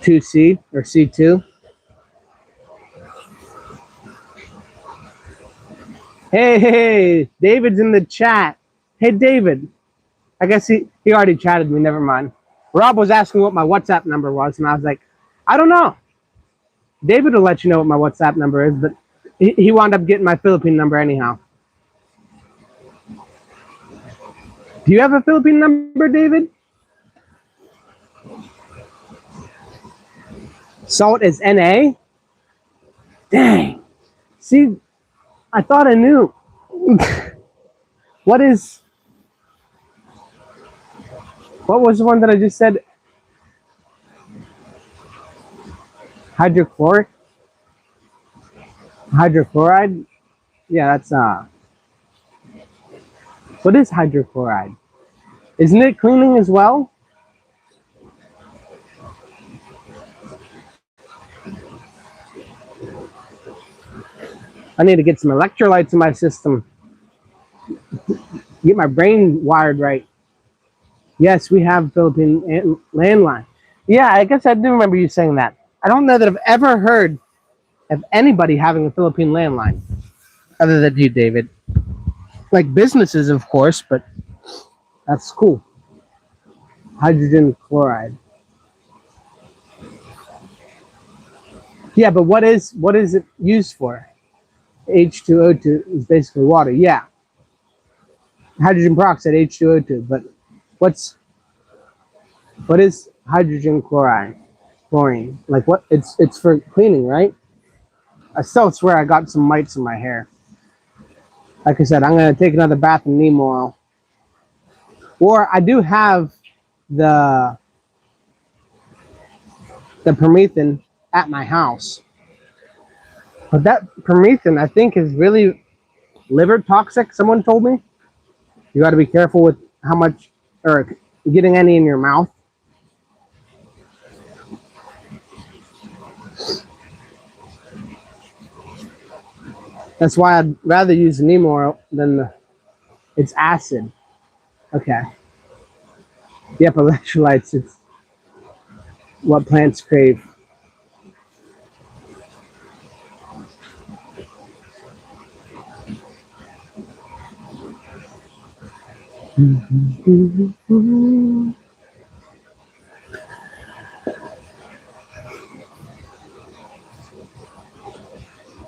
Speaker 1: 2C or C2. Hey, David's in the chat. Hey, David. I guess he already chatted me. Never mind. Rob was asking what my WhatsApp number was, and I was like, I don't know. David will let you know what my WhatsApp number is, but he wound up getting my Philippine number anyhow. Do you have a Philippine number, David? Salt is Na? Dang. See, I thought I knew. What was the one that I just said? Hydrochloric? Hydrochloride? Yeah, that's what is hydrochloride? Isn't it cleaning as well? I need to get some electrolytes in my system. Get my brain wired right. Yes, we have Philippine landline. Yeah, I guess I do remember you saying that. I don't know that I've ever heard of anybody having a Philippine landline other than you, David. Like businesses, of course, but that's cool. Hydrogen chloride. Yeah, but what is it used for? H2O2 is basically water. Yeah, hydrogen peroxide, H2O2. But what is hydrogen chloride? Chlorine. Like what? It's for cleaning, right? I still swear I got some mites in my hair. Like I said, I'm gonna take another bath in neem oil. Or I do have the permethin at my house. But that permethin, I think, is really liver toxic. Someone told me you got to be careful with how much or getting any in your mouth. That's why I'd rather use neem oil than it's acid. Okay. Yep, electrolytes. It's what plants crave.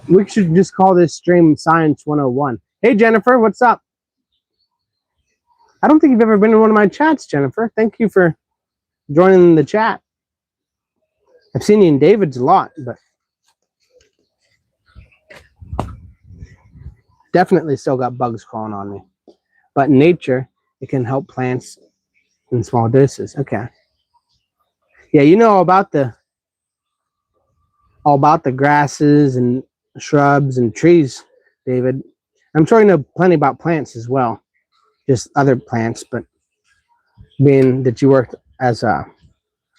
Speaker 1: We should just call this stream Science 101. Hey, Jennifer, what's up? I don't think you've ever been in one of my chats, Jennifer. Thank you for joining the chat. I've seen you in David's a lot, but definitely still got bugs crawling on me. But in nature, it can help plants in small doses. Okay. Yeah, you know all about the grasses and shrubs and trees, David. I'm sure you know plenty about plants as well, just other plants, but being that you worked as a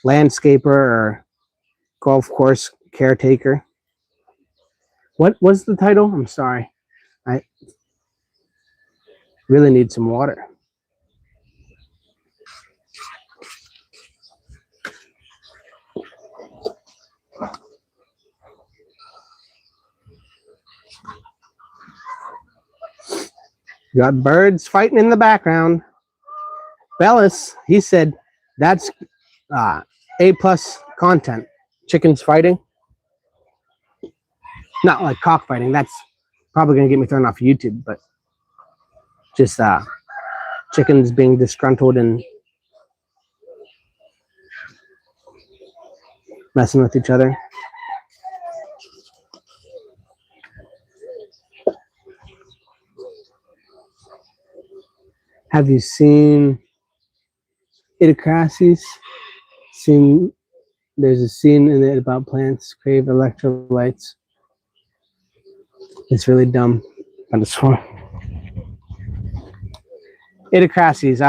Speaker 1: landscaper or golf course caretaker. What was the title? I'm sorry. I really need some water. Got birds fighting in the background. Bellis, he said that's A+ content. Chickens fighting. Not like cockfighting. That's probably going to get me thrown off YouTube, but just chickens being disgruntled and messing with each other. Have you seen Idiocracies? There's a scene in it about plants crave electrolytes. It's really dumb. But it's fun. Idiocracies.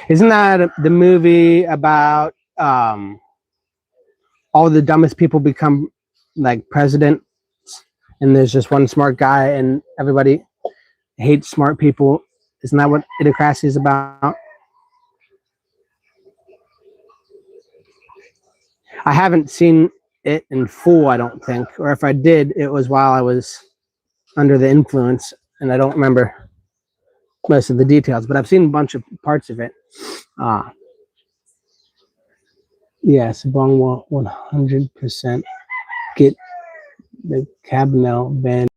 Speaker 1: Isn't that the movie about all the dumbest people become like president, and there's just one smart guy, and everybody hates smart people? Isn't that what Idiocracy is about? I haven't seen it in full, I don't think, or if I did, it was while I was under the influence, and I don't remember most of the details, but I've seen a bunch of parts of it. Yes, Bong will 100% get the Cabanel band.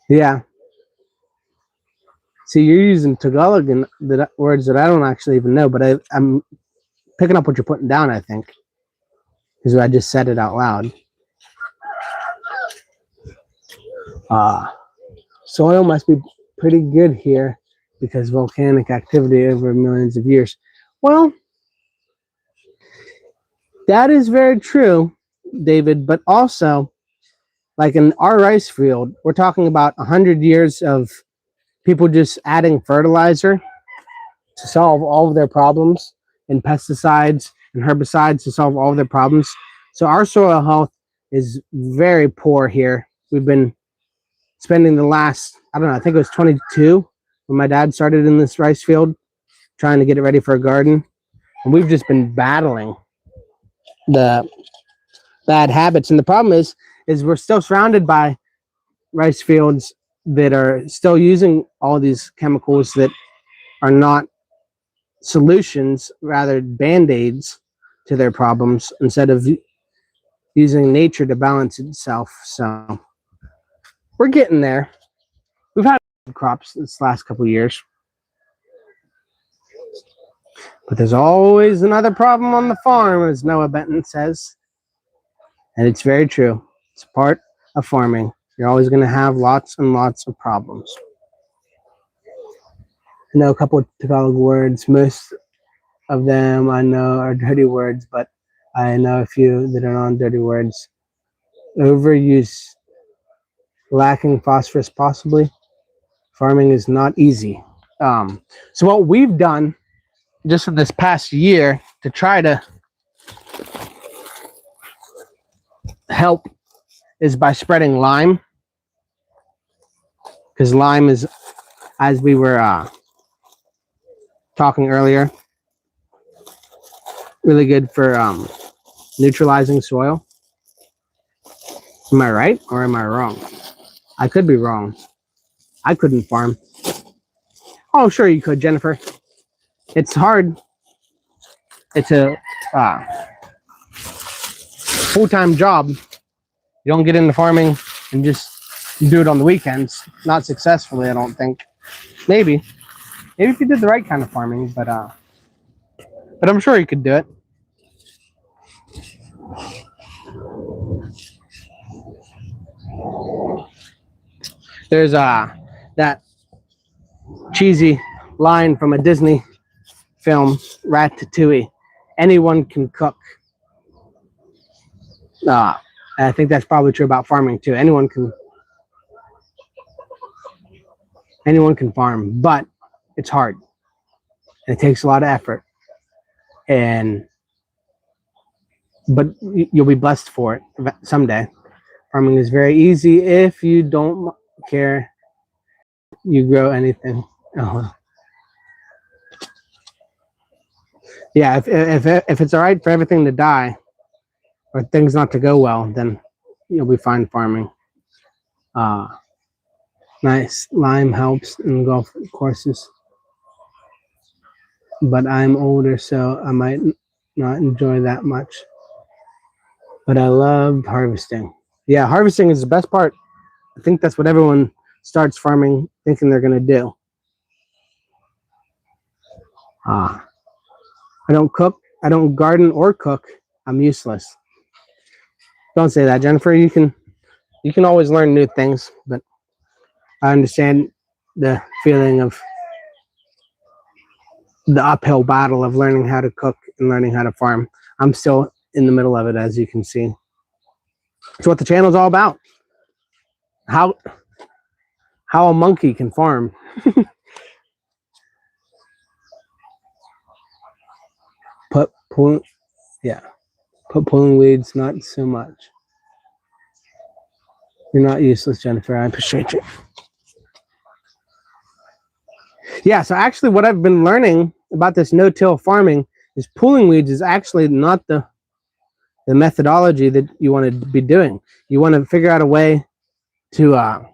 Speaker 1: Yeah. See, you're using Tagalog and the words that I don't actually even know, but I'm picking up what you're putting down, I think, because I just said it out loud. Soil must be pretty good here because volcanic activity over millions of years. Well, that is very true, David, but also, like in our rice field, we're talking about 100 years of people just adding fertilizer to solve all of their problems and pesticides and herbicides to solve all of their problems. So our soil health is very poor here. We've been spending the last, I don't know, I think it was 22 when my dad started in this rice field, trying to get it ready for a garden. And we've just been battling the bad habits. And the problem is we're still surrounded by rice fields that are still using all these chemicals that are not solutions, rather band-aids to their problems, instead of using nature to balance itself. So we're getting there. We've had crops this last couple of years, but there's always another problem on the farm, as Noah Benton says. And it's very true. It's part of farming. You're always going to have lots and lots of problems. I know a couple of Tagalog words. Most of them I know are dirty words, but I know a few that are non-dirty words. Overuse, lacking phosphorus, possibly. Farming is not easy. So what we've done just in this past year to try to help is by spreading lime, because lime is, as we were talking earlier, really good for neutralizing soil. Am I right or am I wrong? I could be wrong. I couldn't farm. Oh, sure you could, Jennifer. It's hard. It's a full-time job. You don't get into farming and just do it on the weekends. Not successfully, I don't think. Maybe if you did the right kind of farming, but I'm sure you could do it. There's that cheesy line from a Disney film, Ratatouille. Anyone can cook. I think that's probably true about farming too. Anyone can farm, but it's hard. It takes a lot of effort, but you'll be blessed for it someday. Farming is very easy if you don't care. You grow anything. Yeah, if it's all right for everything to die or things not to go well, then you'll be fine farming. Nice. Lime helps in golf courses. But I'm older, so I might not enjoy that much. But I loved harvesting. Yeah, harvesting is the best part. I think that's what everyone starts farming thinking they're going to do. I don't cook. I don't garden or cook. I'm useless. Don't say that, Jennifer. You can always learn new things, but I understand the feeling of the uphill battle of learning how to cook and learning how to farm. I'm still in the middle of it, as you can see. It's what the channel's all about. How a monkey can farm. Put pulling weeds, not so much. You're not useless, Jennifer. I appreciate you. Yeah, so actually what I've been learning about this no-till farming is pulling weeds is actually not the methodology that you want to be doing. You want to figure out a way to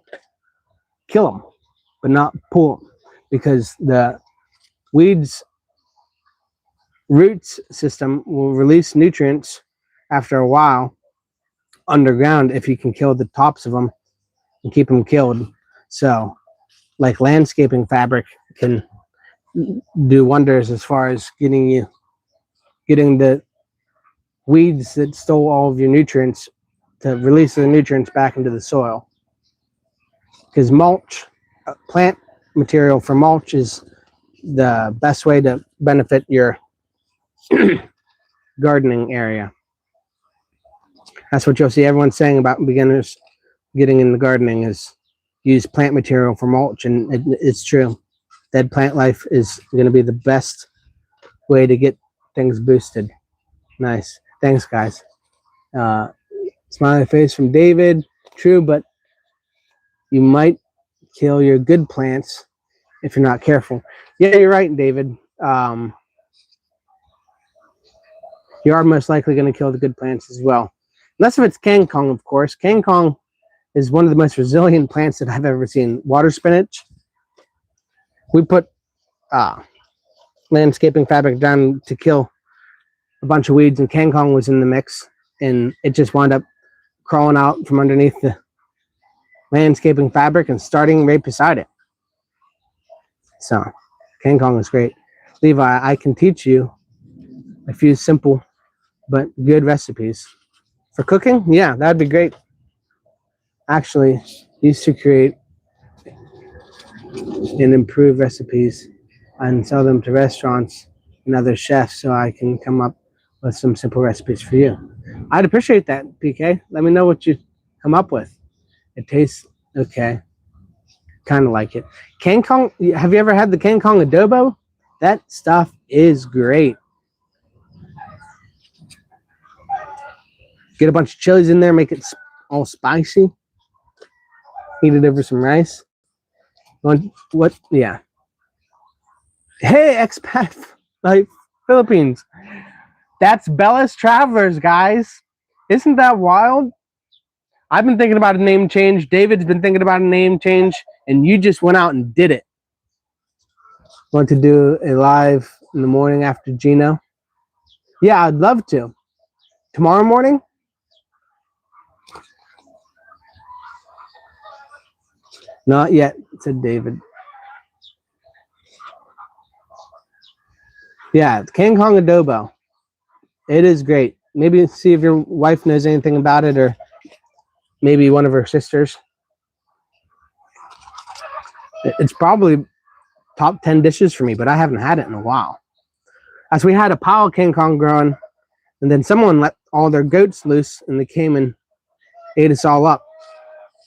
Speaker 1: kill them, but not pull them, because the weeds roots system will release nutrients after a while underground if you can kill the tops of them and keep them killed. So like landscaping fabric can do wonders as far as getting the weeds that stole all of your nutrients to release the nutrients back into the soil. Because mulch, plant material for mulch, is the best way to benefit your gardening area. That's what you'll see everyone saying about beginners getting into gardening, is use plant material for mulch, and it's true. Dead plant life is going to be the best way to get things boosted. Nice. Thanks, guys. Smiley face from David. True, but you might kill your good plants if you're not careful. Yeah, you're right, David. You are most likely going to kill the good plants as well. Unless if it's kangkong, of course. Kangkong is one of the most resilient plants that I've ever seen. Water spinach. We put landscaping fabric down to kill a bunch of weeds, and kangkong was in the mix, and it just wound up crawling out from underneath the landscaping fabric and starting right beside it. So kangkong is great. Levi, I can teach you a few simple but good recipes for cooking. Yeah, that'd be great. Actually, used to create and improve recipes and sell them to restaurants and other chefs, so I can come up with some simple recipes for you. I'd appreciate that, PK. Let me know what you come up with. It tastes okay. Kind of like it. Kangkong, have you ever had the kangkong adobo? That stuff is great. Get a bunch of chilies in there, make it all spicy. Eat it over some rice. What? Yeah. Hey, expat, like Philippines. That's Bella's Travelers, guys. Isn't that wild? I've been thinking about a name change. David's been thinking about a name change, and you just went out and did it. Want to do a live in the morning after Gino? Yeah, I'd love to. Tomorrow morning? Not yet, said David. Yeah, kangkong adobo. It is great. Maybe see if your wife knows anything about it, or maybe one of her sisters. It's probably top 10 dishes for me, but I haven't had it in a while. As we had a pile of kangkong growing, and then someone let all their goats loose, and they came and ate us all up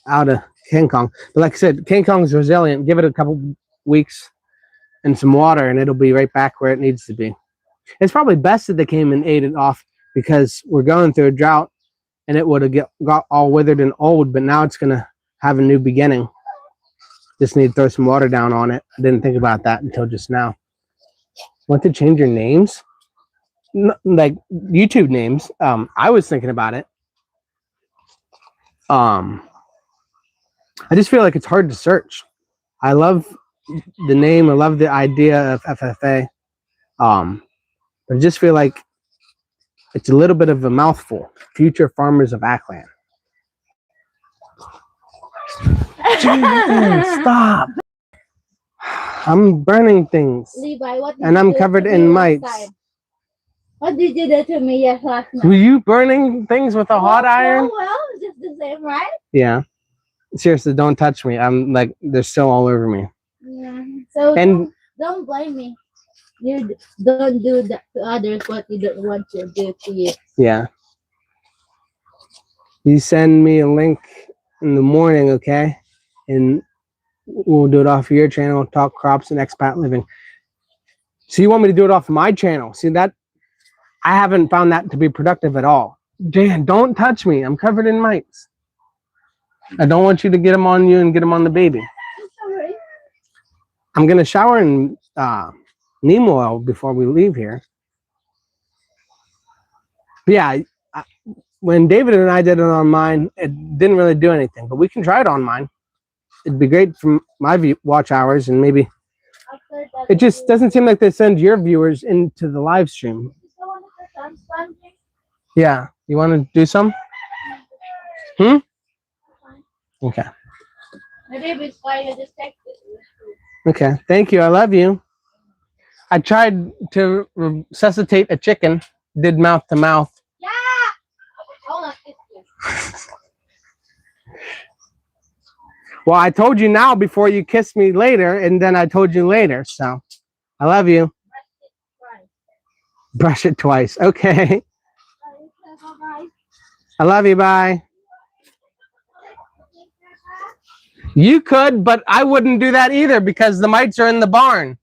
Speaker 1: out of kangkong. But like I said, kangkong is resilient. Give it a couple weeks and some water, and it'll be right back where it needs to be. It's probably best that they came and ate it off, because we're going through a drought, and it would have got all withered and old, but now it's going to have a new beginning. Just need to throw some water down on it. I didn't think about that until just now. Want to change your names? Like YouTube names. I was thinking about it. I just feel like it's hard to search. I love the name. I love the idea of FFA. But I just feel like it's a little bit of a mouthful. Future-Farmers-of-Aklan. Stop. I'm burning things.
Speaker 2: Levi, what did
Speaker 1: And
Speaker 2: you
Speaker 1: I'm
Speaker 2: do
Speaker 1: covered
Speaker 2: to me
Speaker 1: in
Speaker 2: last
Speaker 1: mites.
Speaker 2: time? What did you do to me last night?
Speaker 1: Were you burning things with a hot iron?
Speaker 2: Well, just the same, right?
Speaker 1: Yeah. Seriously, don't touch me. I'm like, they're still all over me.
Speaker 2: Yeah. So
Speaker 1: And
Speaker 2: don't blame me. You don't do that to others what you don't want to do to you.
Speaker 1: yeah. You send me a link in the morning, okay? And we'll do it off of your channel, Talk Crops and Expat Living. So you want me to do it off of my channel? See, that I haven't found that to be productive at all. Dan, don't touch me. I'm covered in mites. I don't want you to get them on you and get them on the baby.
Speaker 2: Sorry.
Speaker 1: I'm going to shower in neem oil before we leave here. But yeah, when David and I did it on mine, it didn't really do anything. But we can try it on mine. It'd be great for my watch hours, and maybe it just doesn't seem like they send your viewers into the live stream. Yeah, you want to do some? Okay. Okay, thank you. I love you. I tried to resuscitate a chicken, did mouth to mouth.
Speaker 2: Yeah.
Speaker 1: Well, I told you now before you kissed me later, and then I told you later. So, I love you. Brush it twice. Okay. I love you. Bye. You could, but I wouldn't do that either, because the mites are in the barn.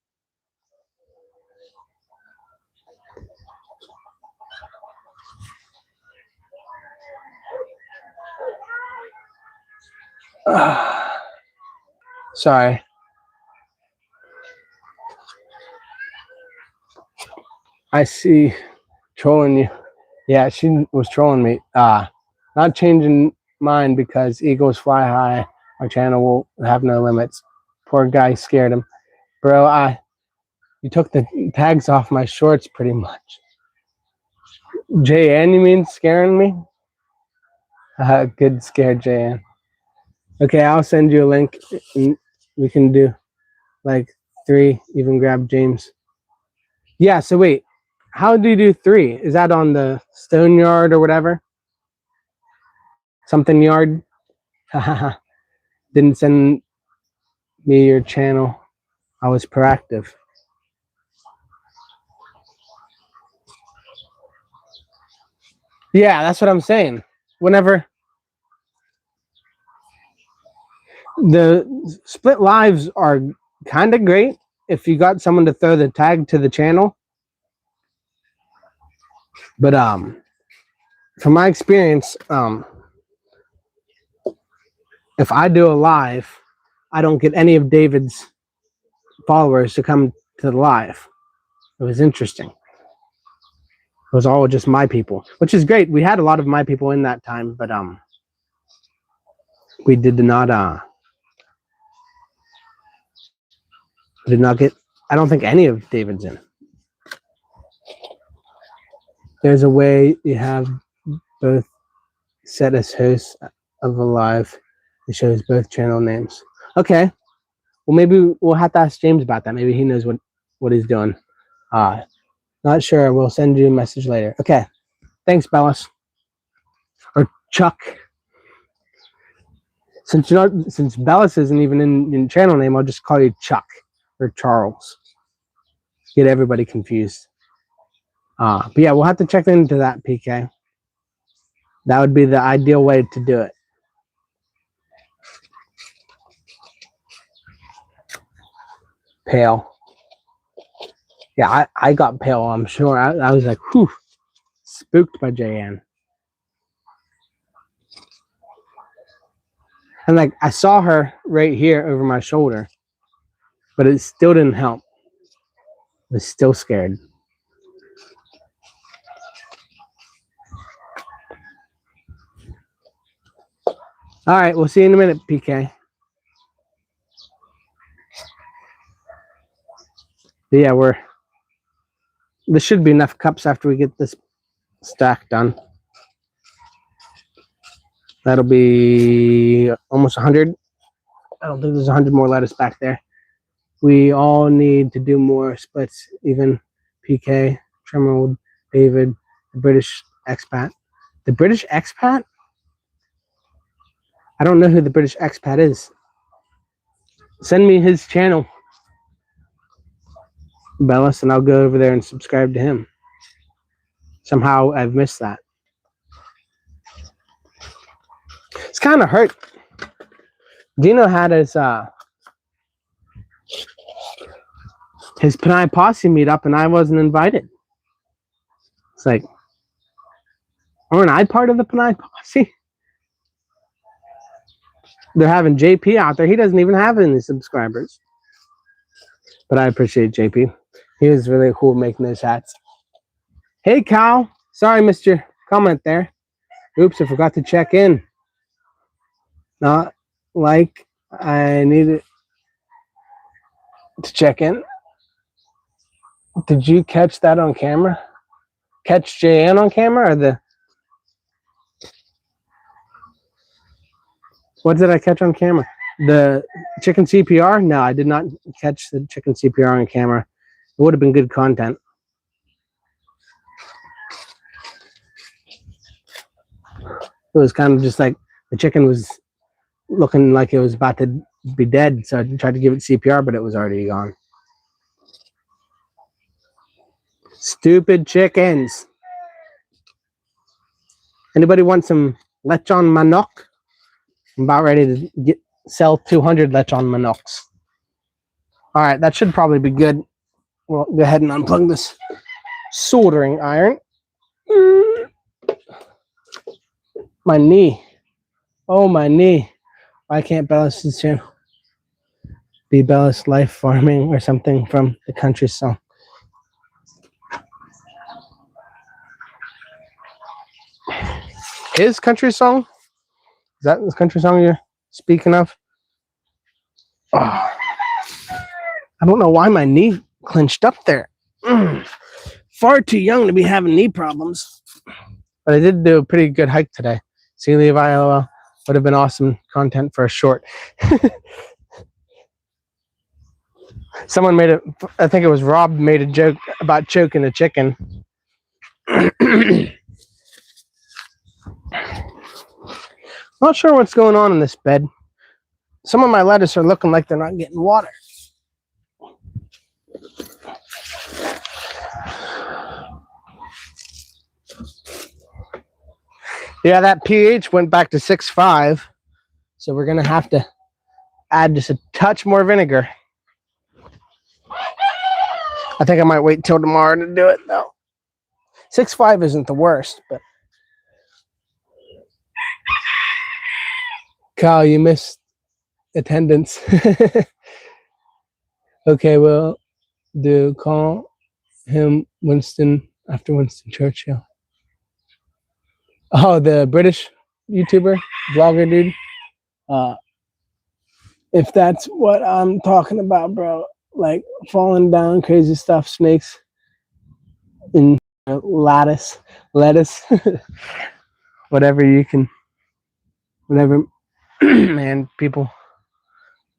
Speaker 1: Sorry. I see trolling you. Yeah, she was trolling me. Not changing mine because eagles fly high. Our channel will have no limits. Poor guy scared him. Bro, you took the tags off my shorts pretty much. JN, you mean scaring me? Good scare, JN. Okay, I'll send you a link and we can do like 3, even grab James. Yeah, so wait, how do you do 3? Is that on the stone yard or whatever? Something yard? Didn't send me your channel. I was proactive. Yeah, that's what I'm saying. Whenever the split lives are kind of great if you got someone to throw the tag to the channel. But from my experience, if I do a live, I don't get any of David's followers to come to the live. It was interesting. It was all just my people, which is great. We had a lot of my people in that time, but we did not get. I don't think any of David's in. There's a way you have both set as hosts of a live. It shows both channel names. Okay. Well, maybe we'll have to ask James about that. Maybe he knows what he's doing. Not sure. We'll send you a message later. Okay. Thanks, Bellis. Or Chuck. Since Bellis isn't even in channel name, I'll just call you Chuck or Charles. Get everybody confused. But yeah, we'll have to check into that, PK. That would be the ideal way to do it. Pale. Yeah, I got pale, I'm sure. I was like, whew, spooked by JN. And like, I saw her right here over my shoulder, but it still didn't help. I was still scared. All right, we'll see you in a minute, PK. But yeah, there should be enough cups after we get this stack done. That'll be almost 100. I don't think there's 100 more lettuce back there. We all need to do more splits, even PK, Tremor, David, the British expat. The British expat? I don't know who the British expat is. Send me his channel, Bellis, and I'll go over there and subscribe to him. Somehow I've missed that. It's kind of hurt. Dino had his Panay Posse meetup and I wasn't invited. It's like, aren't I part of the Panay Posse? They're having JP out there. He doesn't even have any subscribers. But I appreciate JP. He was really cool making those hats. Hey, Kyle. Sorry, I missed your comment there. Oops, I forgot to check in. Not like I needed to check in. Did you catch that on camera? Catch JN on camera or the... What did I catch on camera? The chicken CPR? No, I did not catch the chicken CPR on camera. It would have been good content. It was kind of just like the chicken was looking like it was about to be dead, so I tried to give it CPR, but it was already gone. Stupid chickens. Anybody want some lechon manok? I'm about ready to sell 200 lechon manoks. All right, that should probably be good. We'll go ahead and unplug this soldering iron. My knee. Oh, my knee. Why can't Bellis's channel be Bellis Life Farming or something from the country song? His country song? Is that the country song you're speaking of? Oh, I don't know why my knee clenched up there. Far too young to be having knee problems. But I did do a pretty good hike today. See, Levi, LOL. Would have been awesome content for a short. Someone made it, I think it was Rob, made a joke about choking a chicken. Not sure what's going on in this bed. Some of my lettuce are looking like they're not getting water. Yeah, that pH went back to 6.5. So we're going to have to add just a touch more vinegar. I think I might wait till tomorrow to do it, though. 6.5 isn't the worst, but... Kyle, you missed attendance. Okay, well, do call him Winston after Winston Churchill. Oh, the British YouTuber, vlogger dude. If that's what I'm talking about, bro, like falling down, crazy stuff, snakes, and lettuce, whatever you can, whatever, man, people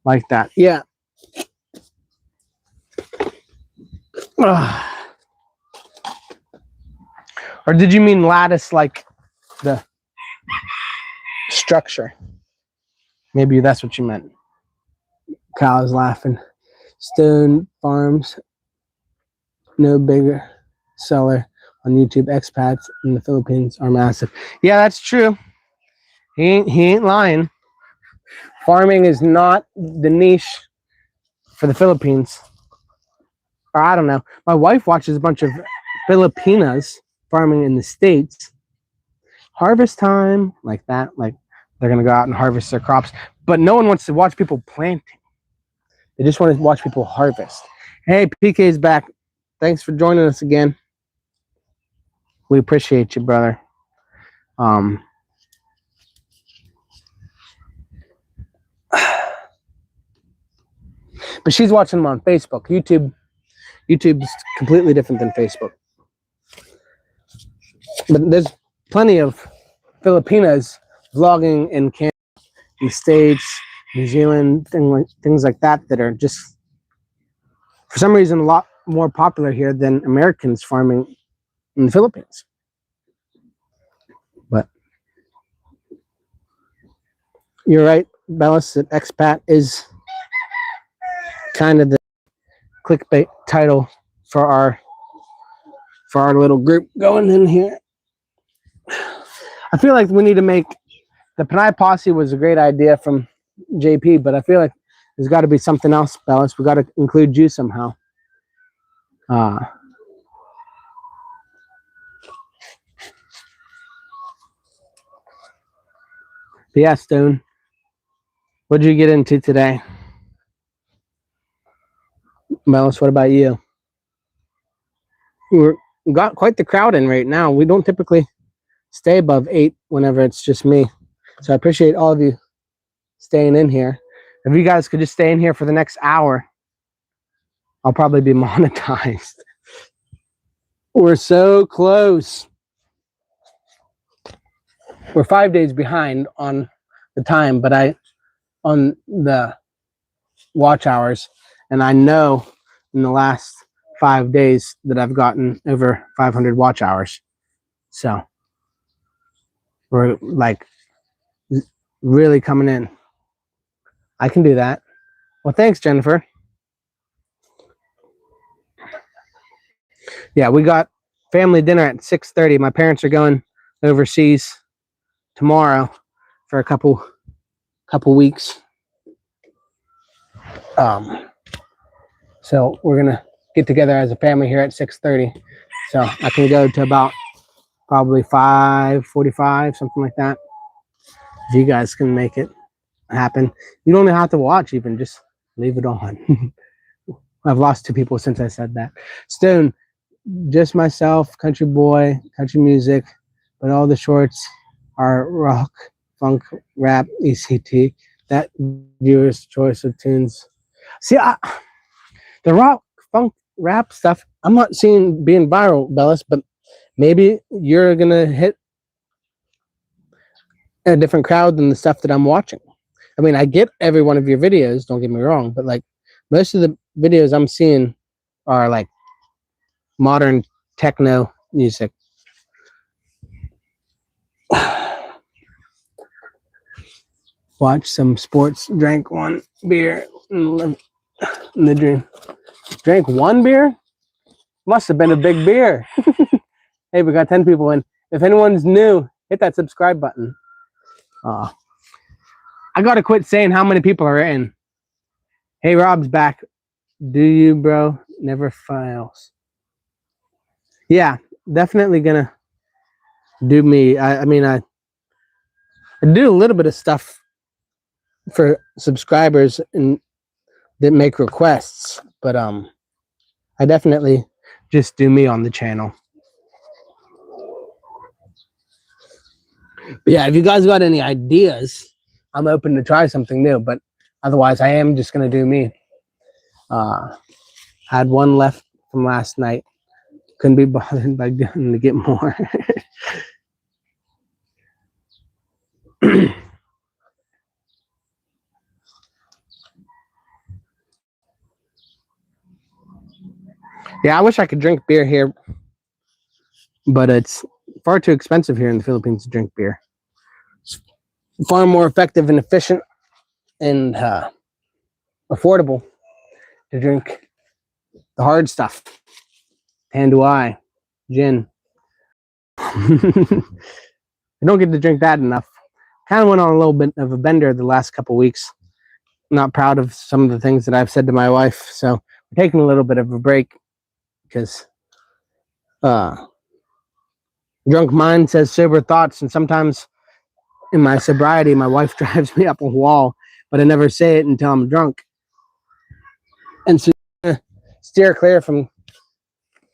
Speaker 1: like that. Yeah. Or did you mean lattice like the structure? Maybe that's what you meant. Kyle's laughing. Stone Farms, no bigger seller on YouTube. Expats in the Philippines are massive. Yeah, that's true. He ain't lying. Farming is not the niche for the Philippines. Or I don't know. My wife watches a bunch of Filipinas farming in the States. Harvest time, like that, like they're gonna go out and harvest their crops. But no one wants to watch people planting. They just want to watch people harvest. Hey, PK's back. Thanks for joining us again. We appreciate you, brother. But she's watching them on Facebook. YouTube's completely different than Facebook. But there's plenty of Filipinas vlogging in Canada, in the States, New Zealand, things like that that are just, for some reason, a lot more popular here than Americans farming in the Philippines. But you're right, Bellis, that expat is kind of the clickbait title for our little group going in here. I feel like we need to make the Panay Posse was a great idea from JP, but I feel like there's got to be something else, Bellis. We got to include you somehow. But yeah, Stone, what did you get into today? Bellis, what about you? We got quite the crowd in right now. We don't typically stay above 8 whenever it's just me. So I appreciate all of you staying in here. If you guys could just stay in here for the next hour, I'll probably be monetized. We're so close. We're 5 days behind on the time, but on the watch hours, and I know in the last 5 days that I've gotten over 500 watch hours. So we're like really coming in. I can do that. Well, thanks, Jennifer. Yeah, we got family dinner at 6:30. My parents are going overseas tomorrow for a couple weeks. So we're gonna get together as a family here at 6:30. So I can go to about probably 5:45, something like that. If you guys can make it. happen. You don't have to watch even, just leave it on. I've lost 2 people since I said that. Stone, just myself, country boy, country music, but all the shorts are rock, funk, rap, ECT. That viewer's choice of tunes. See, the rock, funk, rap stuff, I'm not seeing being viral, Bellis, but maybe you're gonna hit a different crowd than the stuff that I'm watching. I mean, I get every one of your videos, don't get me wrong, but like most of the videos I'm seeing are like modern techno music. Watch some sports, drank 1 beer in the dream. Drank 1 beer? Must have been a big beer. Hey, we got 10 people in. If anyone's new, hit that subscribe button. I gotta quit saying how many people are in. Hey, Rob's back. Do you, bro? Never fails. Yeah, definitely gonna do me. I mean, I do a little bit of stuff for subscribers and that make requests, but I definitely just do me on the channel. But yeah, if you guys got any ideas, I'm open to try something new, but otherwise I am just gonna do me. Had 1 left from last night. Couldn't be bothered by going to get more. Yeah, I wish I could drink beer here, but it's far too expensive here in the Philippines to drink beer. It's far more effective and efficient and affordable to drink the hard stuff. Tanduay, gin. I don't get to drink that enough. Kind of went on a little bit of a bender the last couple weeks. Not proud of some of the things that I've said to my wife, so we're taking a little bit of a break because drunk mind says sober thoughts, and sometimes in my sobriety, my wife drives me up a wall, but I never say it until I'm drunk. And so steer clear from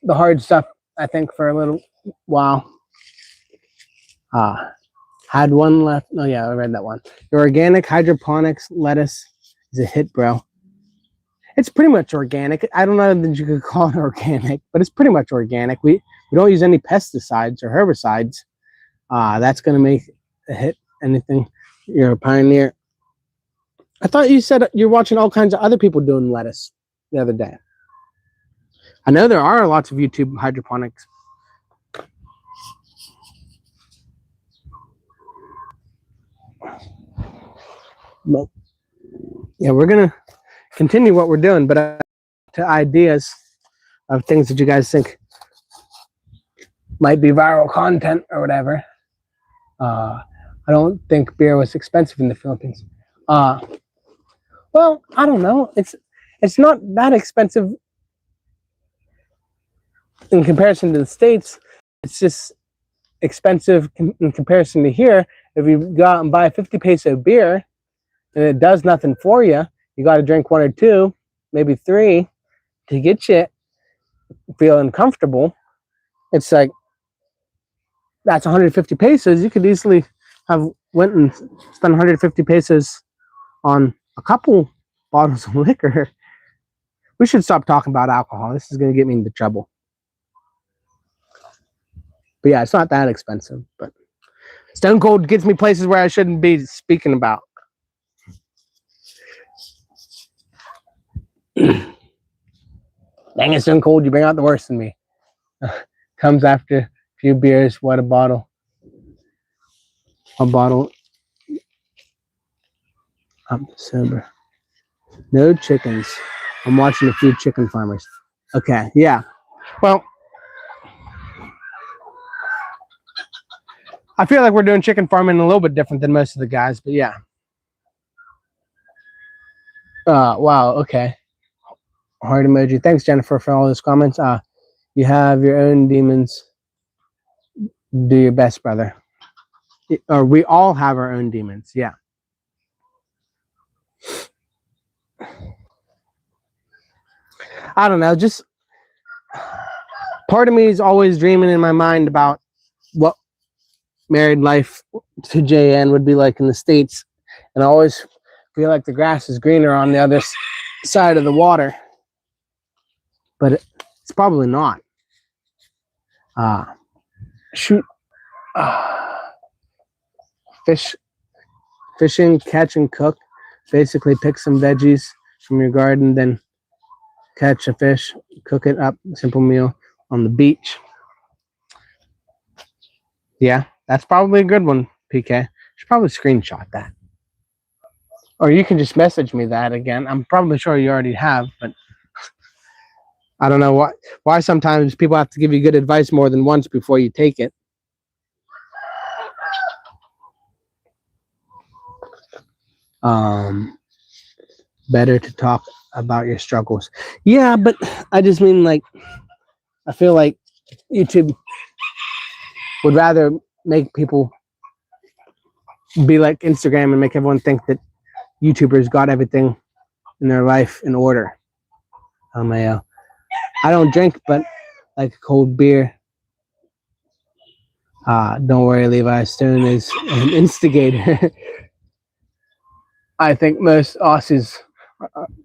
Speaker 1: the hard stuff, I think, for a little while. Had 1 left. Oh, yeah, I read that one. Your organic hydroponics lettuce is a hit, bro. It's pretty much organic. I don't know that you could call it organic, but it's pretty much organic. We don't use any pesticides or herbicides. That's going to make a hit. Anything. You're a pioneer. I thought you said you're watching all kinds of other people doing lettuce the other day. I know there are lots of YouTube hydroponics. But yeah, we're going to continue what we're doing, but to ideas of things that you guys think might be viral content or whatever. I don't think beer was expensive in the Philippines. Well, I don't know. It's not that expensive in comparison to the States. It's just expensive in comparison to here. If you go out and buy a 50 peso beer and it does nothing for you, you got to drink 1 or 2, maybe 3 to get you feeling comfortable. It's like, that's 150 pesos. You could easily have went and spent 150 pesos on a couple bottles of liquor. We should stop talking about alcohol. This is going to get me into trouble. But yeah, it's not that expensive. But Stone Cold gets me places where I shouldn't be speaking about. Dang it, Stone Cold, you bring out the worst in me. Comes after a few beers. What a bottle. A bottle. I'm sober. No chickens. I'm watching a few chicken farmers. Okay, yeah. Well, I feel like we're doing chicken farming a little bit different than most of the guys, but yeah. Wow, okay. Heart emoji. Thanks, Jennifer, for all those comments. You have your own demons. Do your best, brother. Or we all have our own demons, yeah. I don't know, just part of me is always dreaming in my mind about what married life to JN would be like in the States. And I always feel like the grass is greener on the other side of the water. But it's probably not. Shoot. Fishing, catch, and cook. Basically, pick some veggies from your garden, then catch a fish, cook it up, simple meal on the beach. Yeah, that's probably a good one, PK. Should probably screenshot that. Or you can just message me that again. I'm probably sure you already have, but I don't know why sometimes people have to give you good advice more than once before you take it. Better to talk about your struggles. Yeah, but I just mean, like, I feel like YouTube would rather make people be like Instagram and make everyone think that YouTubers got everything in their life in order. I don't drink, but like a cold beer. Don't worry, Levi Stone is an instigator. I think most Aussies,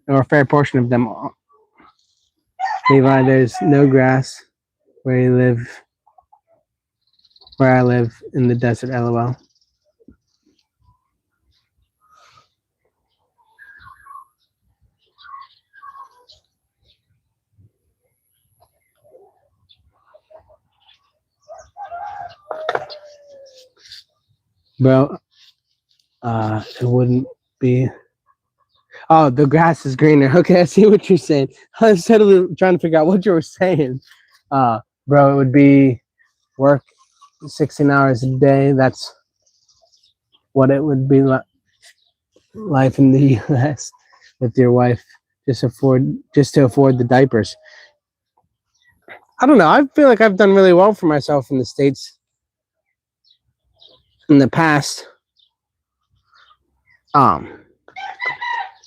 Speaker 1: or a fair portion of them, Levi, there's no grass where you live, where I live in the desert, LOL. Bro, it wouldn't be. Oh, the grass is greener. Okay, I see what you're saying. I was totally trying to figure out what you were saying. Bro, it would be work 16 hours a day. That's what it would be like. Life in the U.S. with your wife, just to afford the diapers. I don't know. I feel like I've done really well for myself in the States in the past.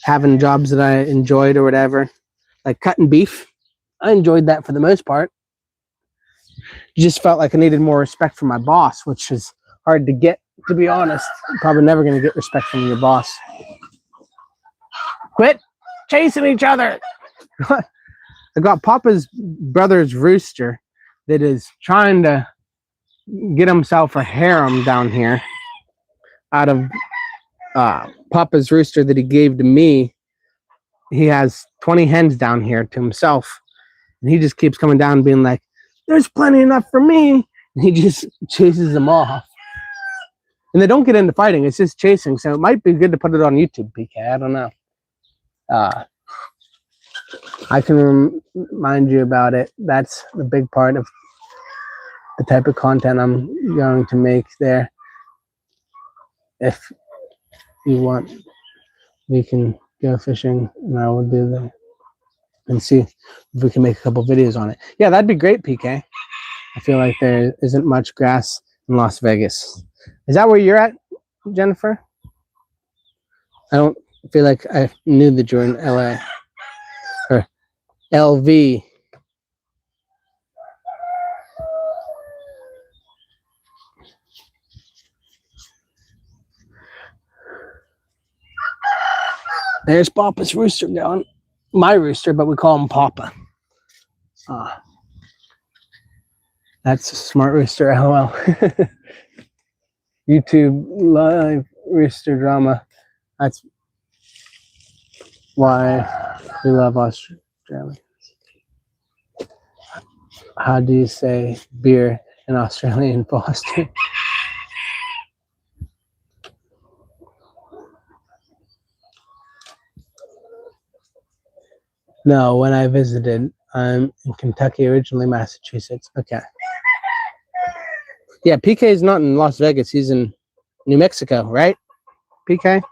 Speaker 1: Having jobs that I enjoyed or whatever, like cutting beef. I enjoyed that for the most part. Just felt like I needed more respect from my boss, which is hard to get, to be honest. You're probably never going to get respect from your boss. Quit chasing each other. I got Papa's brother's rooster that is trying to get himself a harem down here out of Papa's rooster that he gave to me. He has 20 hens down here to himself, and he just keeps coming down and being like, there's plenty enough for me, and he just chases them off. And they don't get into fighting, it's just chasing, so it might be good to put it on YouTube, PK. I don't know. I can remind you about it. That's the big part of the type of content I'm going to make there. If you want, we can go fishing and I will do that and see if we can make a couple videos on it. Yeah, that'd be great, PK. I feel like there isn't much grass in Las Vegas. Is that where you're at, Jennifer? I don't feel like I knew that you're in LA. Or LV. There's Papa's rooster going. My rooster, but we call him Papa. That's a smart rooster, LOL. YouTube live rooster drama. That's why we love Australia. How do you say beer in Australian Foster? No, when I visited, I'm in Kentucky, originally Massachusetts. Okay. Yeah, PK is not in Las Vegas. He's in New Mexico, right? PK?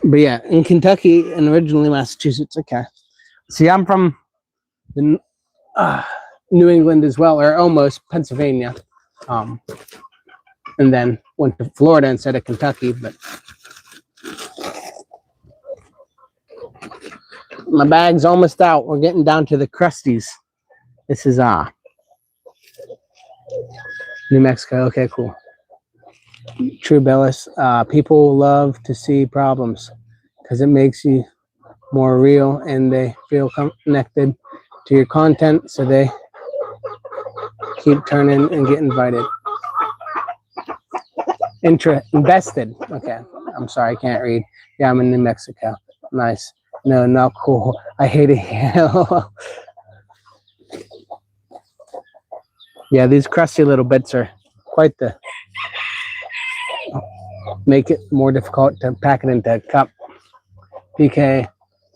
Speaker 1: But yeah, in Kentucky and originally Massachusetts. Okay. See, I'm from the, New England as well, or almost Pennsylvania. and then went to Florida instead of Kentucky. But my bag's almost out. We're getting down to the crusties. This is New Mexico. Okay, cool. True Bellis. People love to see problems because it makes you more real and they feel connected to your content, so they keep turning and get invited. Invested. Okay. I'm sorry, I can't read. Yeah, I'm in New Mexico. Nice. No, not cool. I hate it. Yeah, these crusty little bits are quite the make it more difficult to pack it into a cup. PK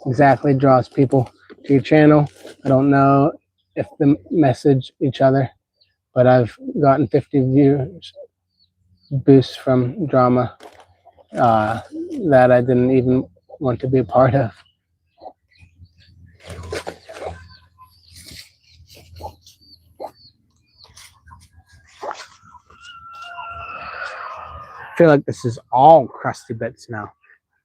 Speaker 1: exactly draws people to your channel. I don't know if they message each other, but I've gotten 50 views boosts from drama that I didn't even want to be a part of. I feel like this is all crusty bits now.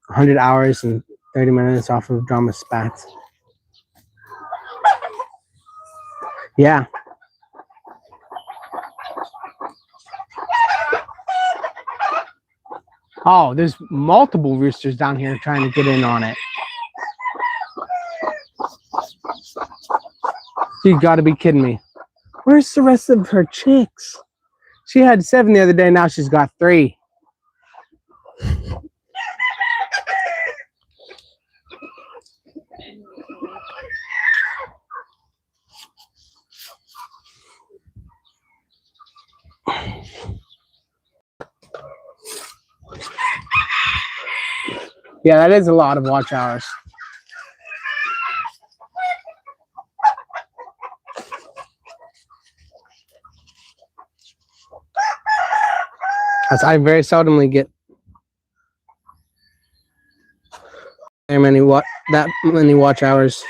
Speaker 1: 100 hours and 30 minutes off of drama spats. Yeah. Oh, there's multiple roosters down here trying to get in on it. You gotta be kidding me. Where's the rest of her chicks? She had 7 the other day, now she's got 3. Yeah, that is a lot of watch hours. As I very seldomly get that many watch hours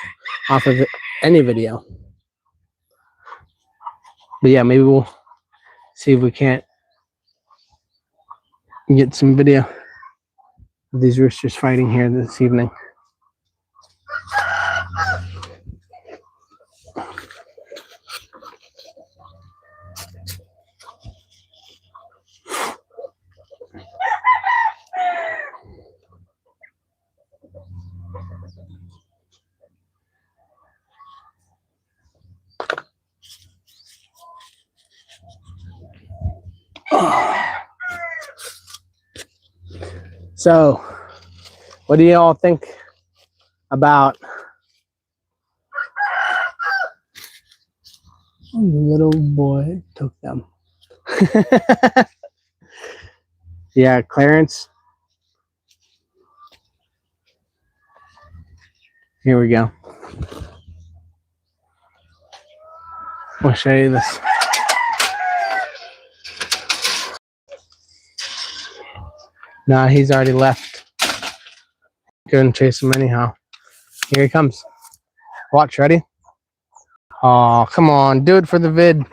Speaker 1: off of any video. But yeah, maybe we'll see if we can't get some video of these roosters fighting here this evening. So, what do y'all think about the little boy took them? Yeah, Clarence. Here we go. I'll show you this. Nah, he's already left. Go and chase him anyhow. Here he comes. Watch, ready? Oh, come on. Do it for the vid.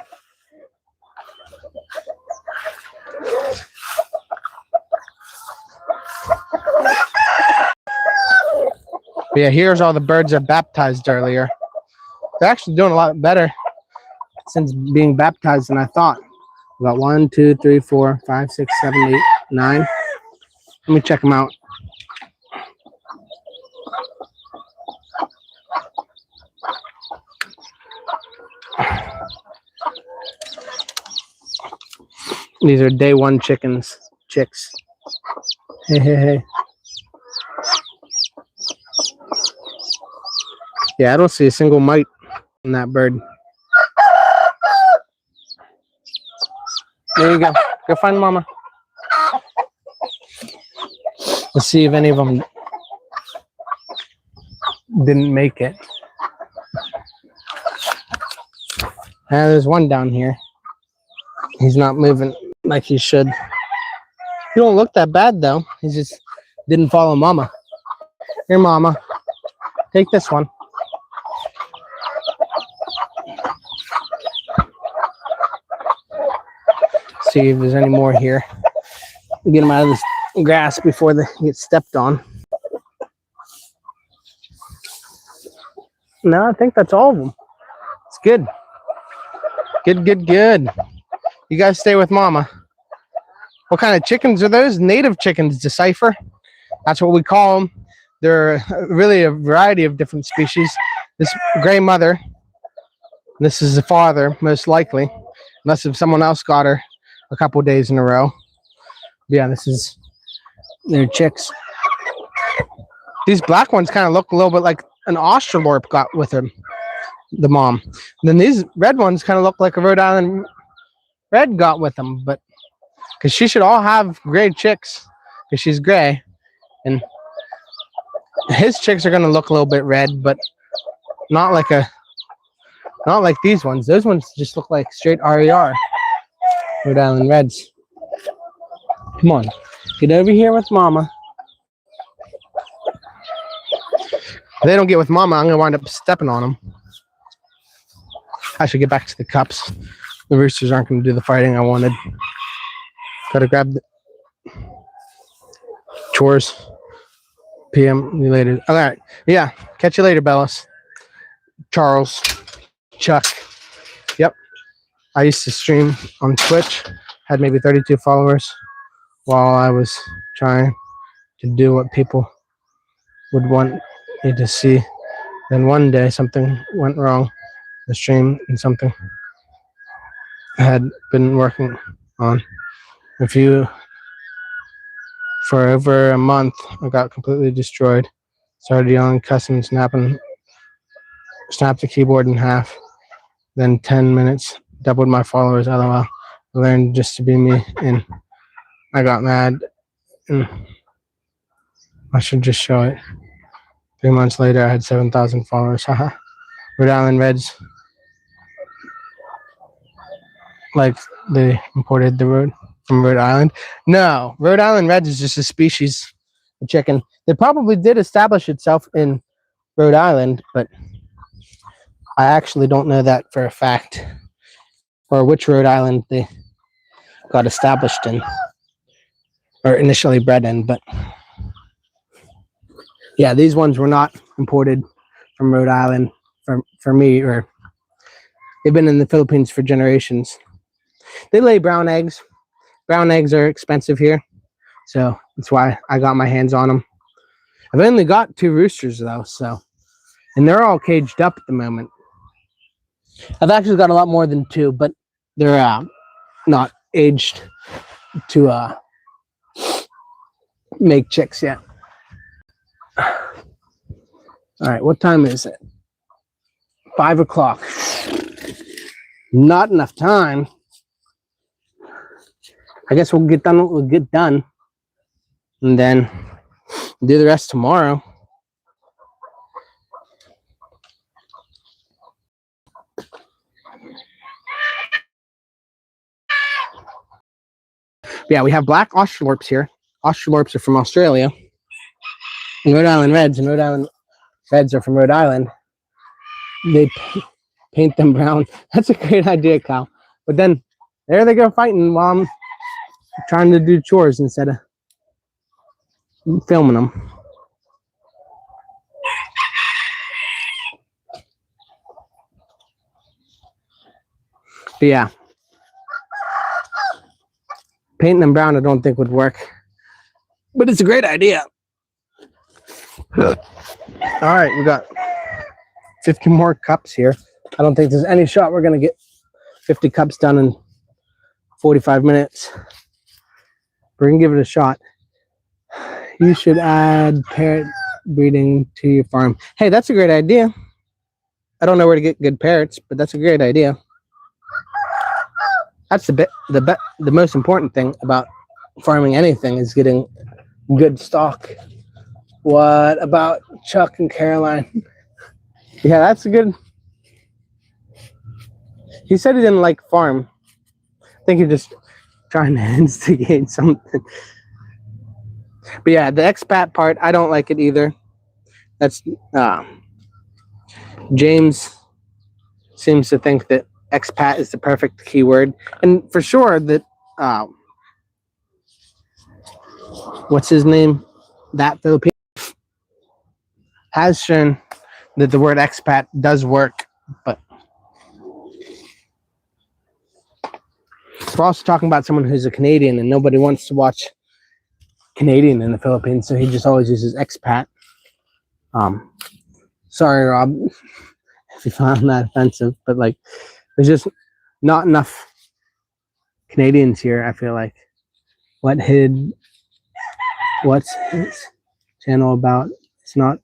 Speaker 1: But yeah, here's all the birds I baptized earlier. They're actually doing a lot better since being baptized than I thought. We got 1, 2, 3, 4, 5, 6, 7, 8, 9. Let me check them out. These are day 1 chicks. Hey, hey, hey. Yeah, I don't see a single mite in that bird. There you go. Go find mama. Let's see if any of them didn't make it. There's one down here. He's not moving like he should. He don't look that bad though. He just didn't follow mama. Here, mama. Take this one. see if there's any more here. Get them out of this grass before they get stepped on. No, I think that's all of them. It's good. Good. You guys stay with Mama. What kind of chickens are those? Native chickens, Decipher. That's what we call them. They're really a variety of different species. This gray mother, this is the father, most likely, unless if someone else got her a couple days in a row. Yeah, this is their chicks. These black ones kind of look a little bit like an Australorp got with him, the mom. And then these red ones kind of look like a Rhode Island red got with them, but because she should all have gray chicks because she's gray, and his chicks are going to look a little bit red, but not like these ones. Those ones just look like straight RER, Rhode Island Reds. Come on, get over here with Mama. If they don't get with Mama, I'm going to wind up stepping on them. I should get back to the cups. The roosters aren't going to do the fighting I wanted. Gotta grab the chores. PM you later. All right. Yeah. Catch you later, Bellis. Charles. Chuck. Yep. I used to stream on Twitch. Had maybe 32 followers while I was trying to do what people would want me to see. Then one day something went wrong. The stream and something I had been working on. For over a month, I got completely destroyed. Started yelling, cussing, snapped the keyboard in half. Then 10 minutes, doubled my followers, LOL. I learned just to be me, and I got mad, and I should just show it. 3 months later, I had 7,000 followers. Haha. Rhode Island Reds. Like they imported the road from Rhode Island. No, Rhode Island Reds is just a species of chicken. It probably did establish itself in Rhode Island, but I actually don't know that for a fact, or which Rhode Island they got established in, or initially bred in. But yeah, these ones were not imported from Rhode Island for me, or they've been in the Philippines for generations. They lay brown eggs. Brown eggs are expensive here, so that's why I got my hands on them. I've only got 2 roosters though, so, and they're all caged up at the moment. I've actually got a lot more than 2, but they're not aged to make chicks yet. All right, what time is it? 5 o'clock. Not enough time. I guess we'll get done what we'll get done, and then do the rest tomorrow. Yeah, we have black Australorps here. Australorps are from Australia. And Rhode Island Reds, and Rhode Island Reds are from Rhode Island. They paint them brown. That's a great idea, Kyle. But then there they go fighting while I'm trying to do chores instead of filming them. But yeah, painting them brown I don't think would work, but it's a great idea. All right, we got 50 more cups here. I don't think there's any shot we're gonna get 50 cups done in 45 minutes. We're gonna give it a shot. You should add parrot breeding to your farm. Hey, that's a great idea. I don't know where to get good parrots, but that's a great idea. That's the most important thing about farming anything is getting good stock. What about Chuck and Caroline? Yeah, that's a good. He said he didn't like farm. I think he's just trying to instigate something. But yeah, the expat part, I don't like it either. That's James seems to think that expat is the perfect keyword, and for sure that what's his name? That Filipino has shown that the word expat does work, but we're also talking about someone who's a Canadian, and nobody wants to watch Canadian in the Philippines, so he just always uses expat. Sorry, Rob, if you found that offensive, but like, there's just not enough Canadians here. I feel like. What's his channel about? It's not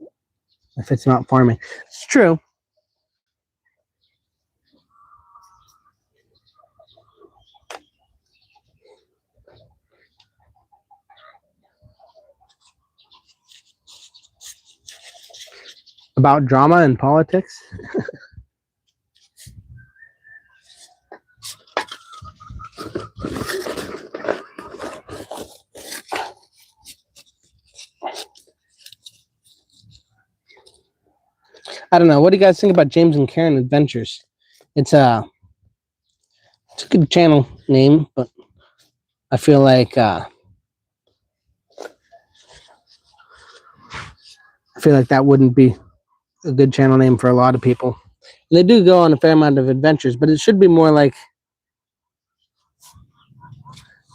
Speaker 1: if it's not farming. It's true. About drama and politics. I don't know. What do you guys think about James and Karen Adventures? It's a good channel name, but I feel like that wouldn't be a good channel name for a lot of people. They do go on a fair amount of adventures, but it should be more like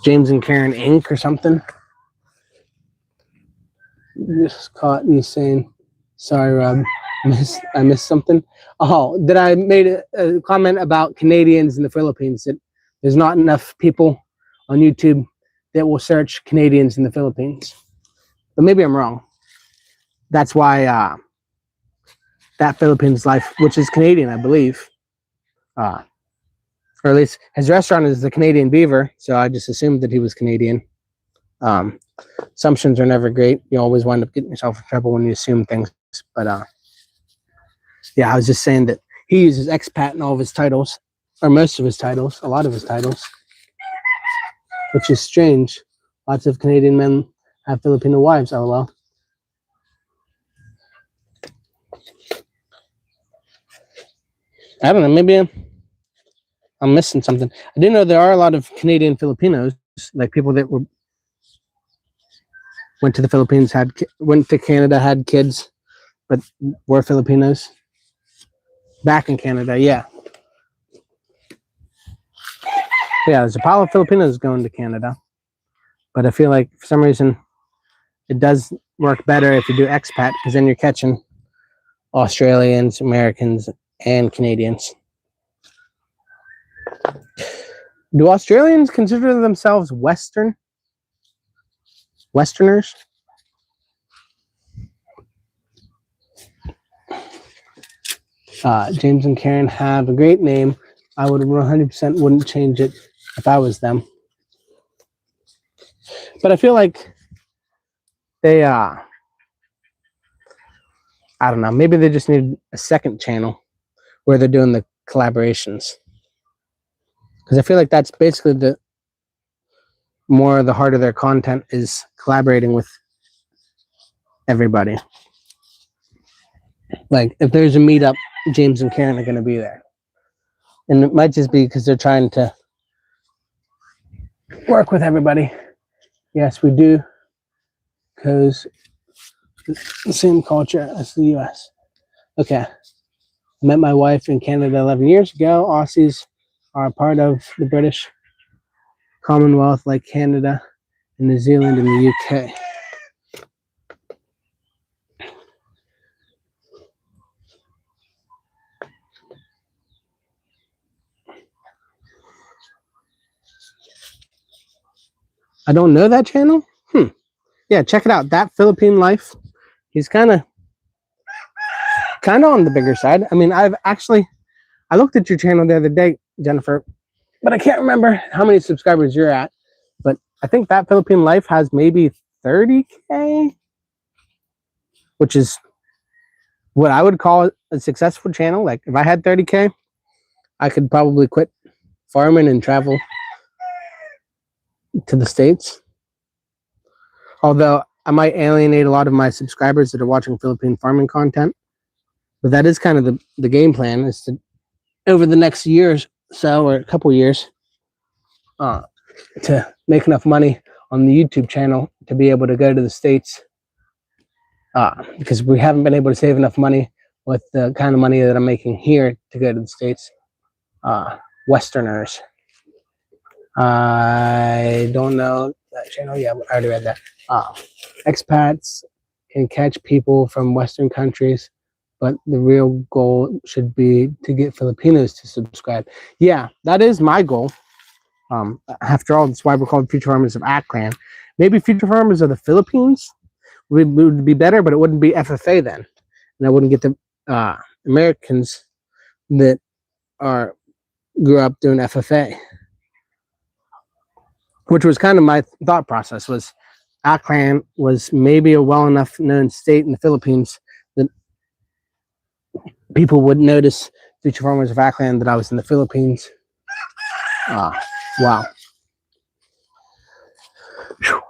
Speaker 1: James and Karen Inc. or something. Just caught me saying, sorry, Rob, I missed something. Oh, that I made a comment about Canadians in the Philippines, that there's not enough people on YouTube that will search Canadians in the Philippines. But maybe I'm wrong. That's why That Philippines Life, which is Canadian, I believe, or at least his restaurant is the Canadian Beaver, so I just assumed that he was Canadian. Assumptions are never great. You always wind up getting yourself in trouble when you assume things. But yeah, I was just saying that he uses expat in all of his titles, or most of his titles, a lot of his titles, which is strange. Lots of Canadian men have Filipino wives, lol. I don't know, maybe I'm missing something. I do know there are a lot of Canadian Filipinos, like people that went to the Philippines, went to Canada, had kids, but were Filipinos. Back in Canada, yeah. Yeah, there's a pile of Filipinos going to Canada. But I feel like for some reason it does work better if you do expat, because then you're catching Australians, Americans, and Canadians. Do Australians consider themselves Westerners? James and Karen have a great name. I would 100% wouldn't change it if I was them. But I feel like they, I don't know, maybe they just need a second channel where they're doing the collaborations. Because I feel like that's basically the heart of their content, is collaborating with everybody. Like, if there's a meetup, James and Karen are going to be there. And it might just be because they're trying to work with everybody. Yes, we do. Because the same culture as the U.S. Okay. I met my wife in Canada 11 years ago. Aussies are a part of the British Commonwealth, like Canada and New Zealand and the UK. I don't know that channel. Yeah, check it out. That Philippine Life. He's kind of on the bigger side. I mean, I looked at your channel the other day, Jennifer, but I can't remember how many subscribers you're at. But I think That Philippine Life has maybe 30K, which is what I would call a successful channel. Like, if I had 30K, I could probably quit farming and travel to the States. Although I might alienate a lot of my subscribers that are watching Philippine farming content. But that is kind of the game plan, is to, over the next year or so, or a couple years, to make enough money on the YouTube channel to be able to go to the States, because we haven't been able to save enough money with the kind of money that I'm making here to go to the States. Westerners. I don't know that channel. Yeah, I already read that. Expats can catch people from Western countries, but the real goal should be to get Filipinos to subscribe. Yeah, that is my goal. After all, that's why we're called Future Farmers of Aklan. Maybe Future Farmers of the Philippines would be better, but it wouldn't be FFA then. And I wouldn't get the Americans that grew up doing FFA. Which was kind of my thought process, was Aklan was maybe a well enough known state in the Philippines that people would notice Future Farmers of Aklan that I was in the Philippines. Wow. Whew.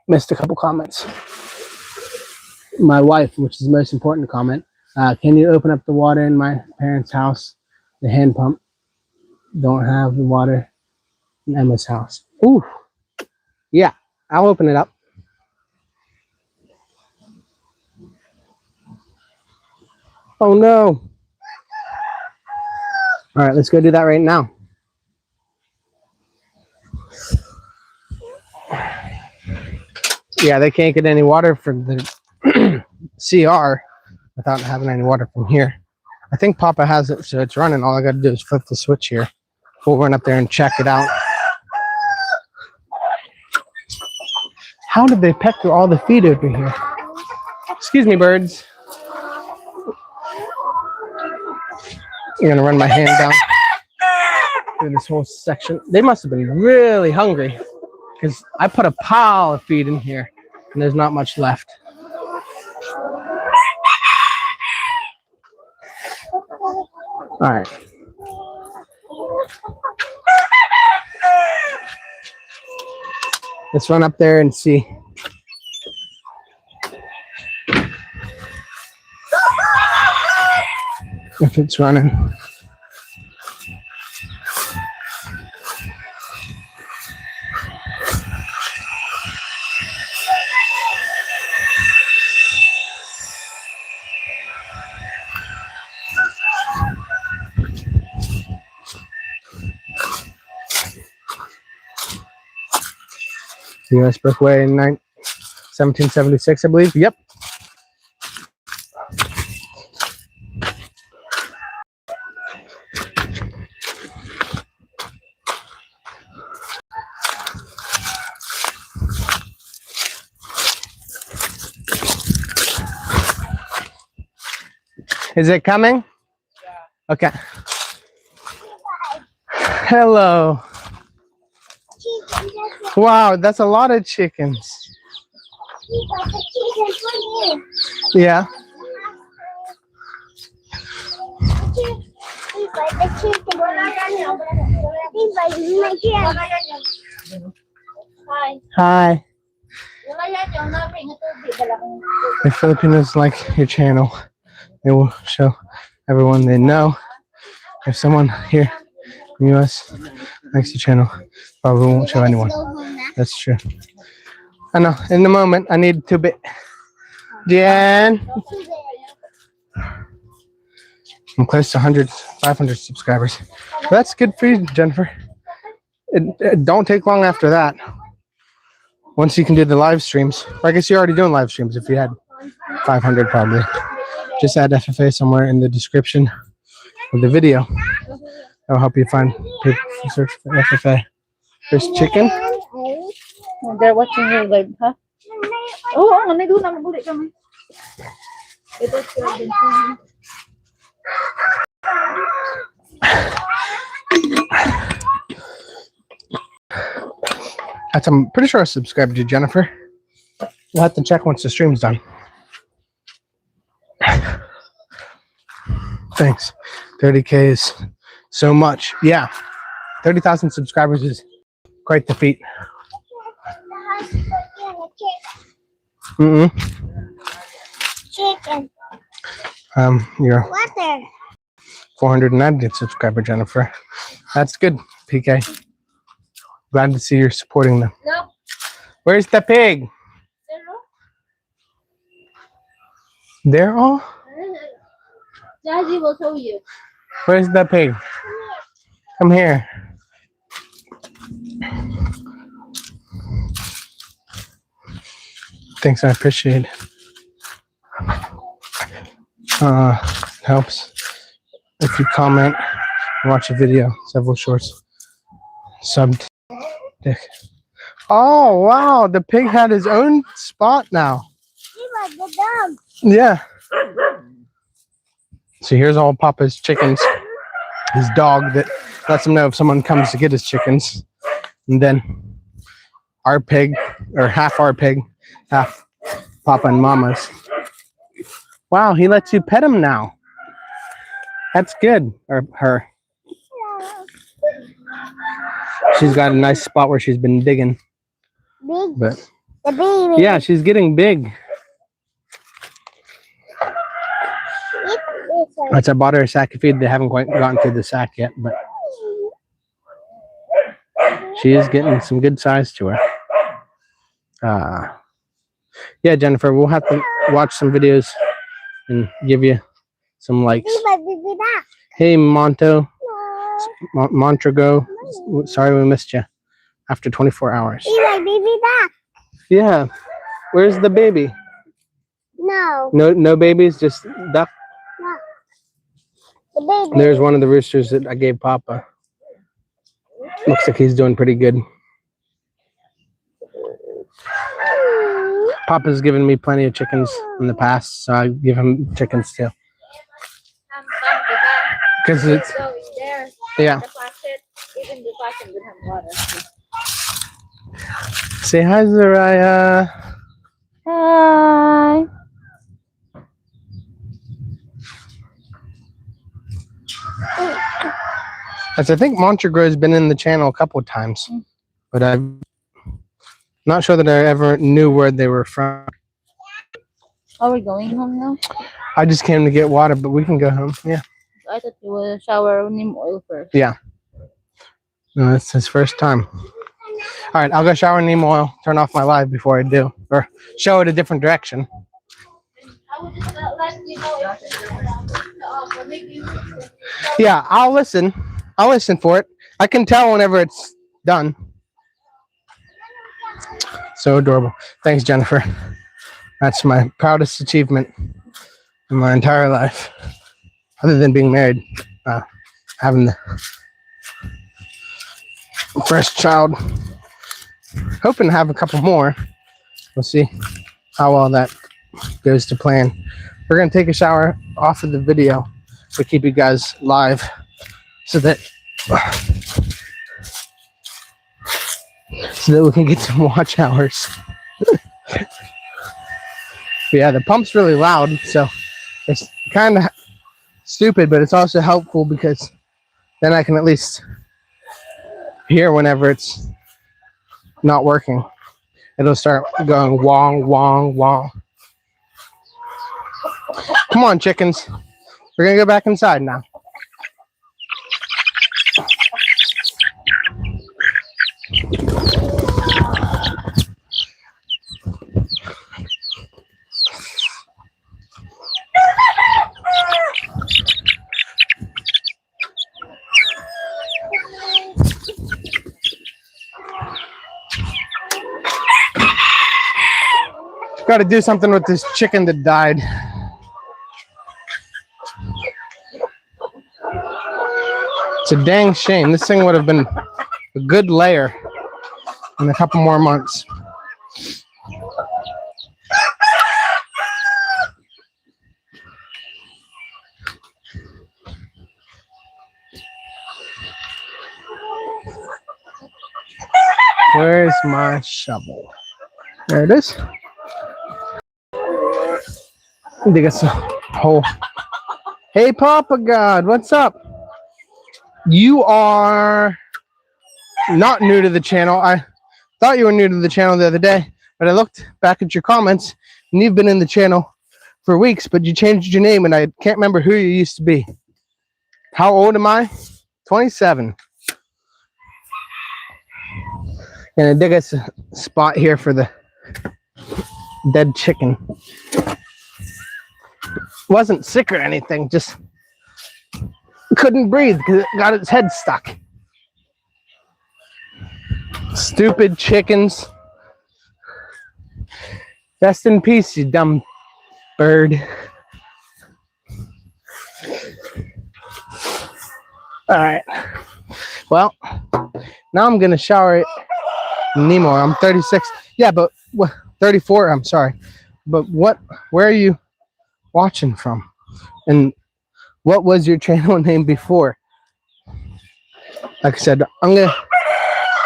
Speaker 1: Missed a couple comments. My wife, which is the most important comment, can you open up the water in my parents' house? The hand pump. Don't have the water in Emma's house. Ooh. Yeah, I'll open it up. Oh no. All right, let's go do that right now. Yeah, they can't get any water from the CR without having any water from here. I think Papa has it, so it's running. All I got to do is flip the switch here. We'll run up there and check it out. How did they peck through all the feed over here? Excuse me, birds. I'm going to run my hand down through this whole section. They must have been really hungry because I put a pile of feed in here and there's not much left. All right. Let's run up there and see. If it's running. U.S. Brookway in 1776, I believe. Yep. Is it coming? Yeah. Okay. Hello. Wow, that's a lot of chickens. Yeah. Hi. If Filipinos like your channel, it will show everyone they know. If someone here in the US likes your channel, probably won't show anyone. That's true. I know. In the moment, I need to be. Jen. I'm close to 500 subscribers. But that's good for you, Jennifer. It don't take long after that. Once you can do the live streams. I guess you're already doing live streams if you had 500 probably. Just add FFA somewhere in the description of the video. That'll help you find people who search for FFA. There's chicken.
Speaker 2: They're watching your live, huh? Oh, may doon na magulit kami. Ito siya.
Speaker 1: I'm pretty sure I subscribed to Jennifer. We'll have to check once the stream's done. Thanks. 30K is so much. Yeah. 30,000 subscribers is quite the feat.
Speaker 3: Chicken.
Speaker 1: You're
Speaker 3: Water.
Speaker 1: 490 subscriber, Jennifer. That's good, PK. Glad to see you're supporting them.
Speaker 2: Look,
Speaker 1: Where's the pig? There all?
Speaker 2: Daddy will show you.
Speaker 1: Where's the pig? Come here. Thanks, I appreciate it. Helps if you comment, watch a video, several shorts, subbed. Dick. Oh wow, the pig had his own spot now.
Speaker 2: He was the dog.
Speaker 1: Yeah. So here's all Papa's chickens. His dog that lets him know if someone comes to get his chickens. And then our pig, or half our pig, half Papa and Mama's. Wow, he lets you pet him now. That's good. Or her. She's got a nice spot where she's been digging.
Speaker 2: Big.
Speaker 1: But
Speaker 2: The baby.
Speaker 1: yeah, she's getting big. I bought her a sack of feed. They haven't quite gotten through the sack yet, but she is getting some good size to her. Yeah, Jennifer, we'll have to watch some videos and give you some likes. Hey, Monto, Montrago. Sorry we missed you after 24 hours.
Speaker 2: Baby back.
Speaker 1: Yeah. Where's the baby?
Speaker 2: No.
Speaker 1: No babies, just duck.
Speaker 2: The baby.
Speaker 1: There's one of the roosters that I gave Papa. Looks like he's doing pretty good. Papa's given me plenty of chickens in the past, so I give him chickens too. Because it's
Speaker 2: there.
Speaker 1: yeah.
Speaker 2: The pocket, even the pocket would have water.
Speaker 1: Say hi, Zariah.
Speaker 2: Hi.
Speaker 1: As I think Montague has been in the channel a couple of times, but I'm not sure that I ever knew where they were from.
Speaker 2: Are we going home now?
Speaker 1: I just came to get water, but we can go home. Yeah.
Speaker 2: I thought you would shower neem oil first.
Speaker 1: Yeah. No, it's his first time. All right, I'll go shower in neem oil, turn off my live before I do, or show it a different direction.
Speaker 2: I would just let you know if
Speaker 1: Yeah, I'll listen. I'll listen for it. I can tell whenever it's done. So adorable. Thanks, Jennifer. That's my proudest achievement in my entire life, other than being married. Having the first child. Hoping to have a couple more. We'll see how well that goes to plan. We're going to take a shower off of the video to keep you guys live so that we can get some watch hours. Yeah, the pump's really loud, so it's kind of stupid, but it's also helpful because then I can at least hear whenever it's not working. It'll start going wong, wong, wong. Come on, chickens. We're going to go back inside now. Got to do something with this chicken that died. It's a dang shame. This thing would have been a good layer in a couple more months. Where's my shovel? There it is. Dig us a hole. Hey, Papa God, what's up? You are not new to the channel. I thought you were new to the channel the other day, but I looked back at your comments, and you've been in the channel for weeks, but you changed your name, and I can't remember who you used to be. How old am I? 27. Gonna dig us a spot here for the dead chicken. Wasn't sick or anything, just couldn't breathe because it got its head stuck. Stupid chickens. Rest in peace, you dumb bird. All right. Well, now I'm gonna shower Nemor. I'm 36. Yeah, but 34. I'm sorry. But where are you watching from? And what was your channel name before? Like I said, I'm gonna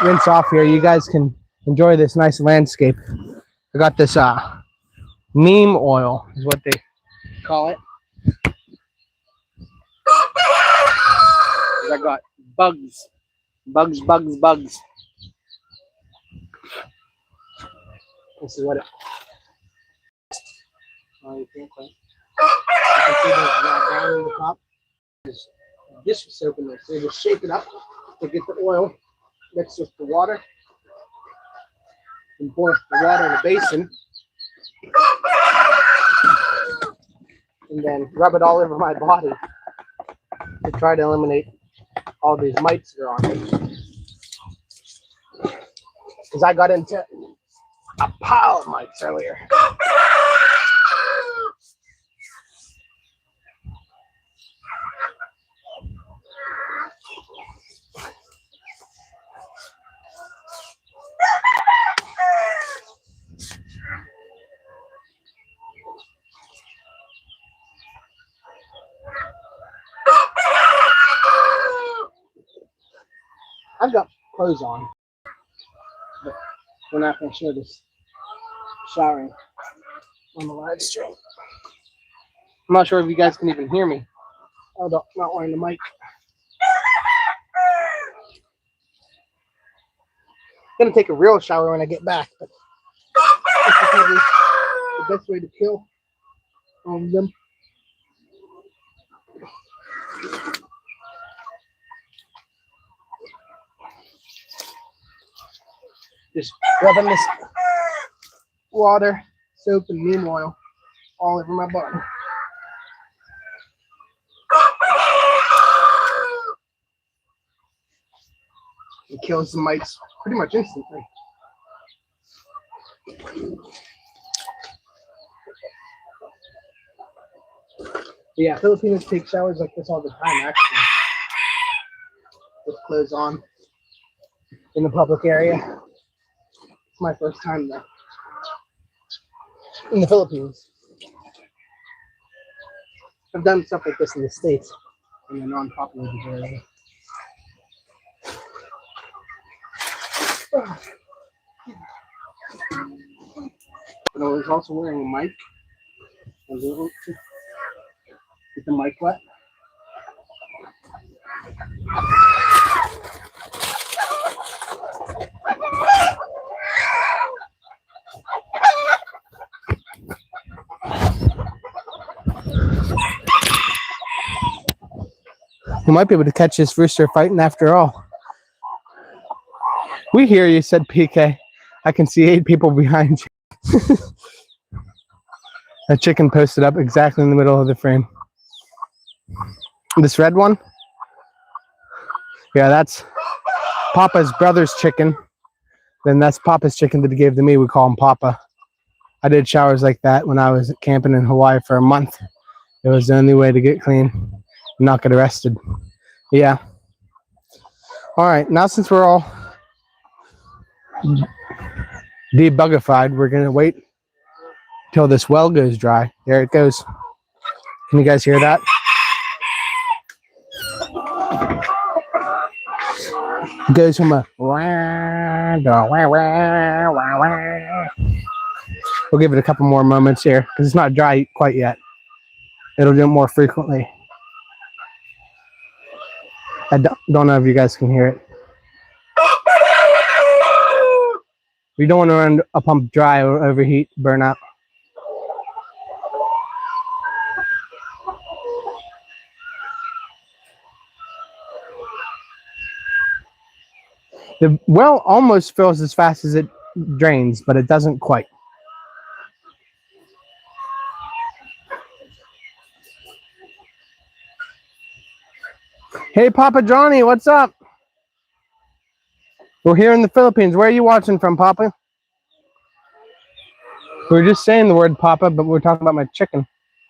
Speaker 1: rinse off here. You guys can enjoy this nice landscape. I got this neem oil is what they call it. I got bugs. This is what it. Oh, you can't quite. You can see there's down in the top. There's dish soap in there, so you just shake it up to get the oil mixed with the water, and pour the water in a basin, and then rub it all over my body to try to eliminate all these mites that are on me. Because I got into a pile of mites earlier. I've got clothes on, but we're not going to show this showering on the live stream. I'm not sure if you guys can even hear me. I'm not wearing the mic. I'm going to take a real shower when I get back, but this is probably the best way to kill all of them. Just rubbing this water, soap, and neem oil all over my body. It kills the mites pretty much instantly. Yeah, Filipinos take showers like this all the time, actually. With clothes on in the public area. It's my first time though. In the Philippines. I've done stuff like this in the States in a non-populated area. But I was also wearing a mic. Get the mic wet. You might be able to catch this rooster fighting after all. We hear you, said PK. I can see 8 people behind you. A chicken posted up exactly in the middle of the frame. This red one? Yeah, that's Papa's brother's chicken. Then that's Papa's chicken that he gave to me. We call him Papa. I did showers like that when I was camping in Hawaii for a month. It was the only way to get clean and not get arrested. Yeah. All right, now since we're all debugified, we're going to wait till this well goes dry. There it goes. Can you guys hear that? It goes from a we'll give it a couple more moments here because it's not dry quite yet. It'll do it more frequently. I don't know if you guys can hear it. We don't want to run a pump dry or overheat, burn out. The well almost fills as fast as it drains, but it doesn't quite. Hey, Papa Johnny, what's up? We're here in the Philippines. Where are you watching from, Papa? We were just saying the word Papa, but we're talking about my chicken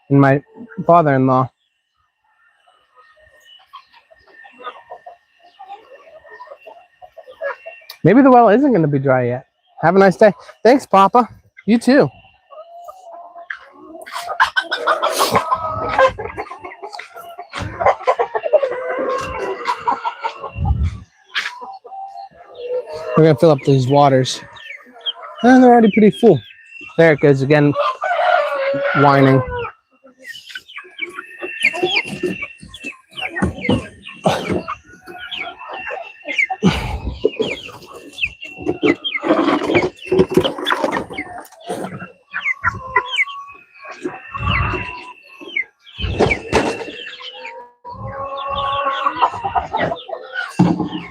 Speaker 1: and my father-in-law. Maybe the well isn't going to be dry yet. Have a nice day. Thanks, Papa. You too. We're going to fill up these waters. And they're already pretty full. There it goes again, whining.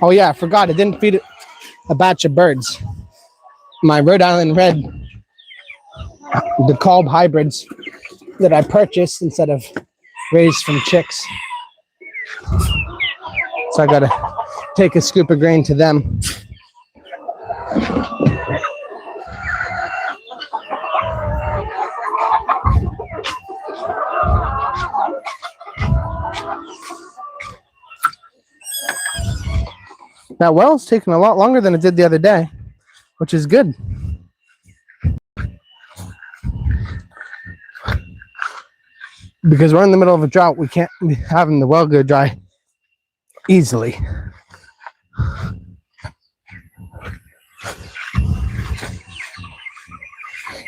Speaker 1: Oh yeah, I forgot. I didn't feed a batch of birds. My Rhode Island Red, the culled hybrids that I purchased instead of raised from chicks. So I gotta take a scoop of grain to them. That well's taking a lot longer than it did the other day, which is good. Because we're in the middle of a drought, we can't be having the well go dry easily.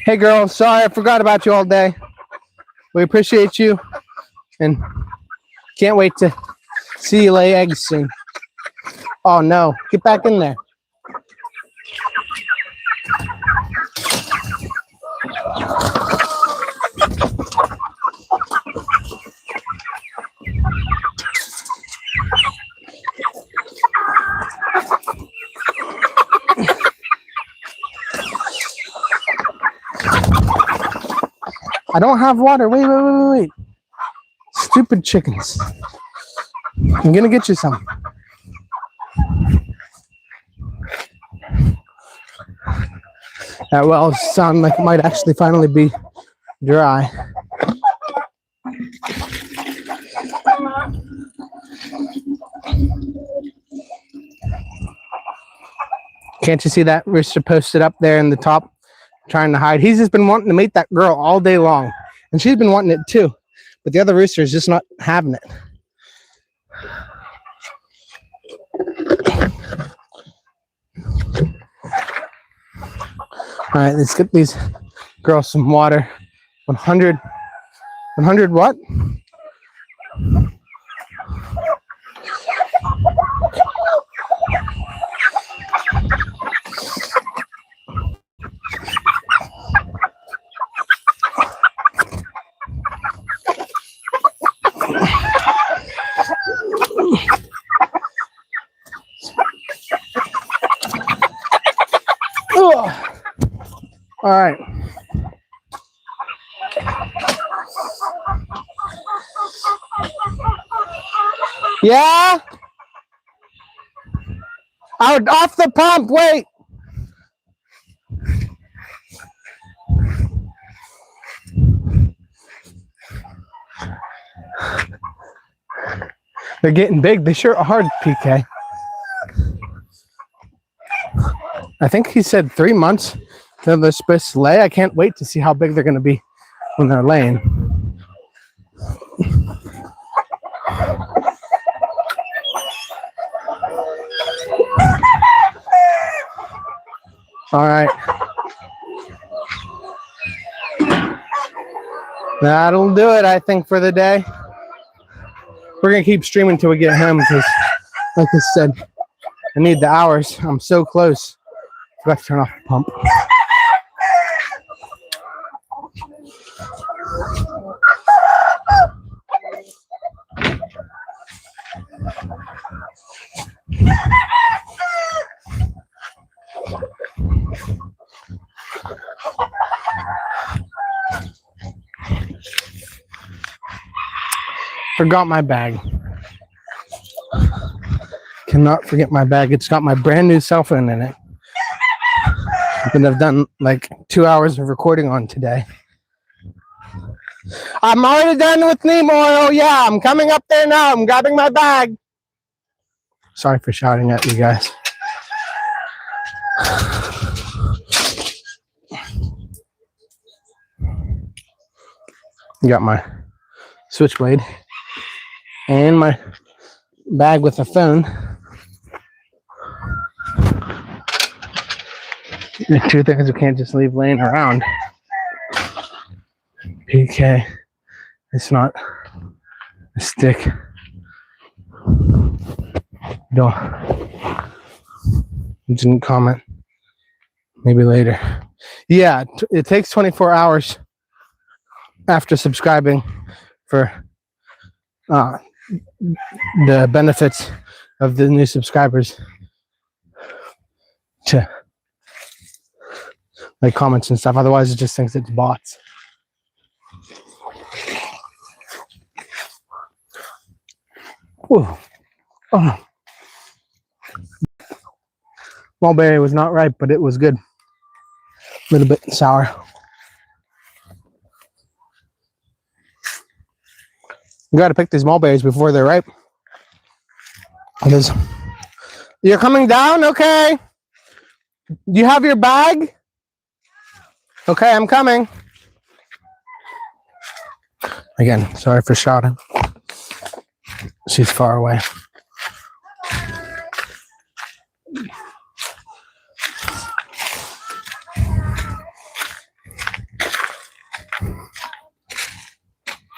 Speaker 1: Hey girl, sorry I forgot about you all day. We appreciate you and can't wait to see you lay eggs soon. Oh no, get back in there. I don't have water. Wait. Stupid chickens. I'm gonna get you some. That well sound like it might actually finally be dry. Can't you see that rooster posted up there in the top trying to hide? He's just been wanting to mate that girl all day long. And she's been wanting it too. But the other rooster is just not having it. All right, let's get these girls some water. 100 what? All right. Yeah? Out off the pump, wait. They're getting big. They sure are, PK. I think he said 3 months till they're supposed to lay. I can't wait to see how big they're going to be when they're laying. All right. That'll do it, I think, for the day. We're going to keep streaming until we get home because, like I said, I need the hours. I'm so close. Forgot to turn off the pump. Forgot my bag. Cannot forget my bag. It's got my brand new cell phone in it. And I've done like 2 hours of recording on today. I'm already done with neem oil. Yeah, I'm coming up there now. I'm grabbing my bag. Sorry for shouting at you guys. Got my switchblade and my bag with a phone. The two things we can't just leave laying around. PK, it's not a stick. Don't. Didn't comment. Maybe later. Yeah, it takes 24 hours after subscribing for the benefits of the new subscribers to like comments and stuff. Otherwise, it just thinks it's bots. Whoa. Oh. Mulberry was not ripe, but it was good. A little bit sour. You got to pick these mulberries before they're ripe. Because you're coming down? Okay. Do you have your bag? Okay, I'm coming. Again, sorry for shouting. She's far away.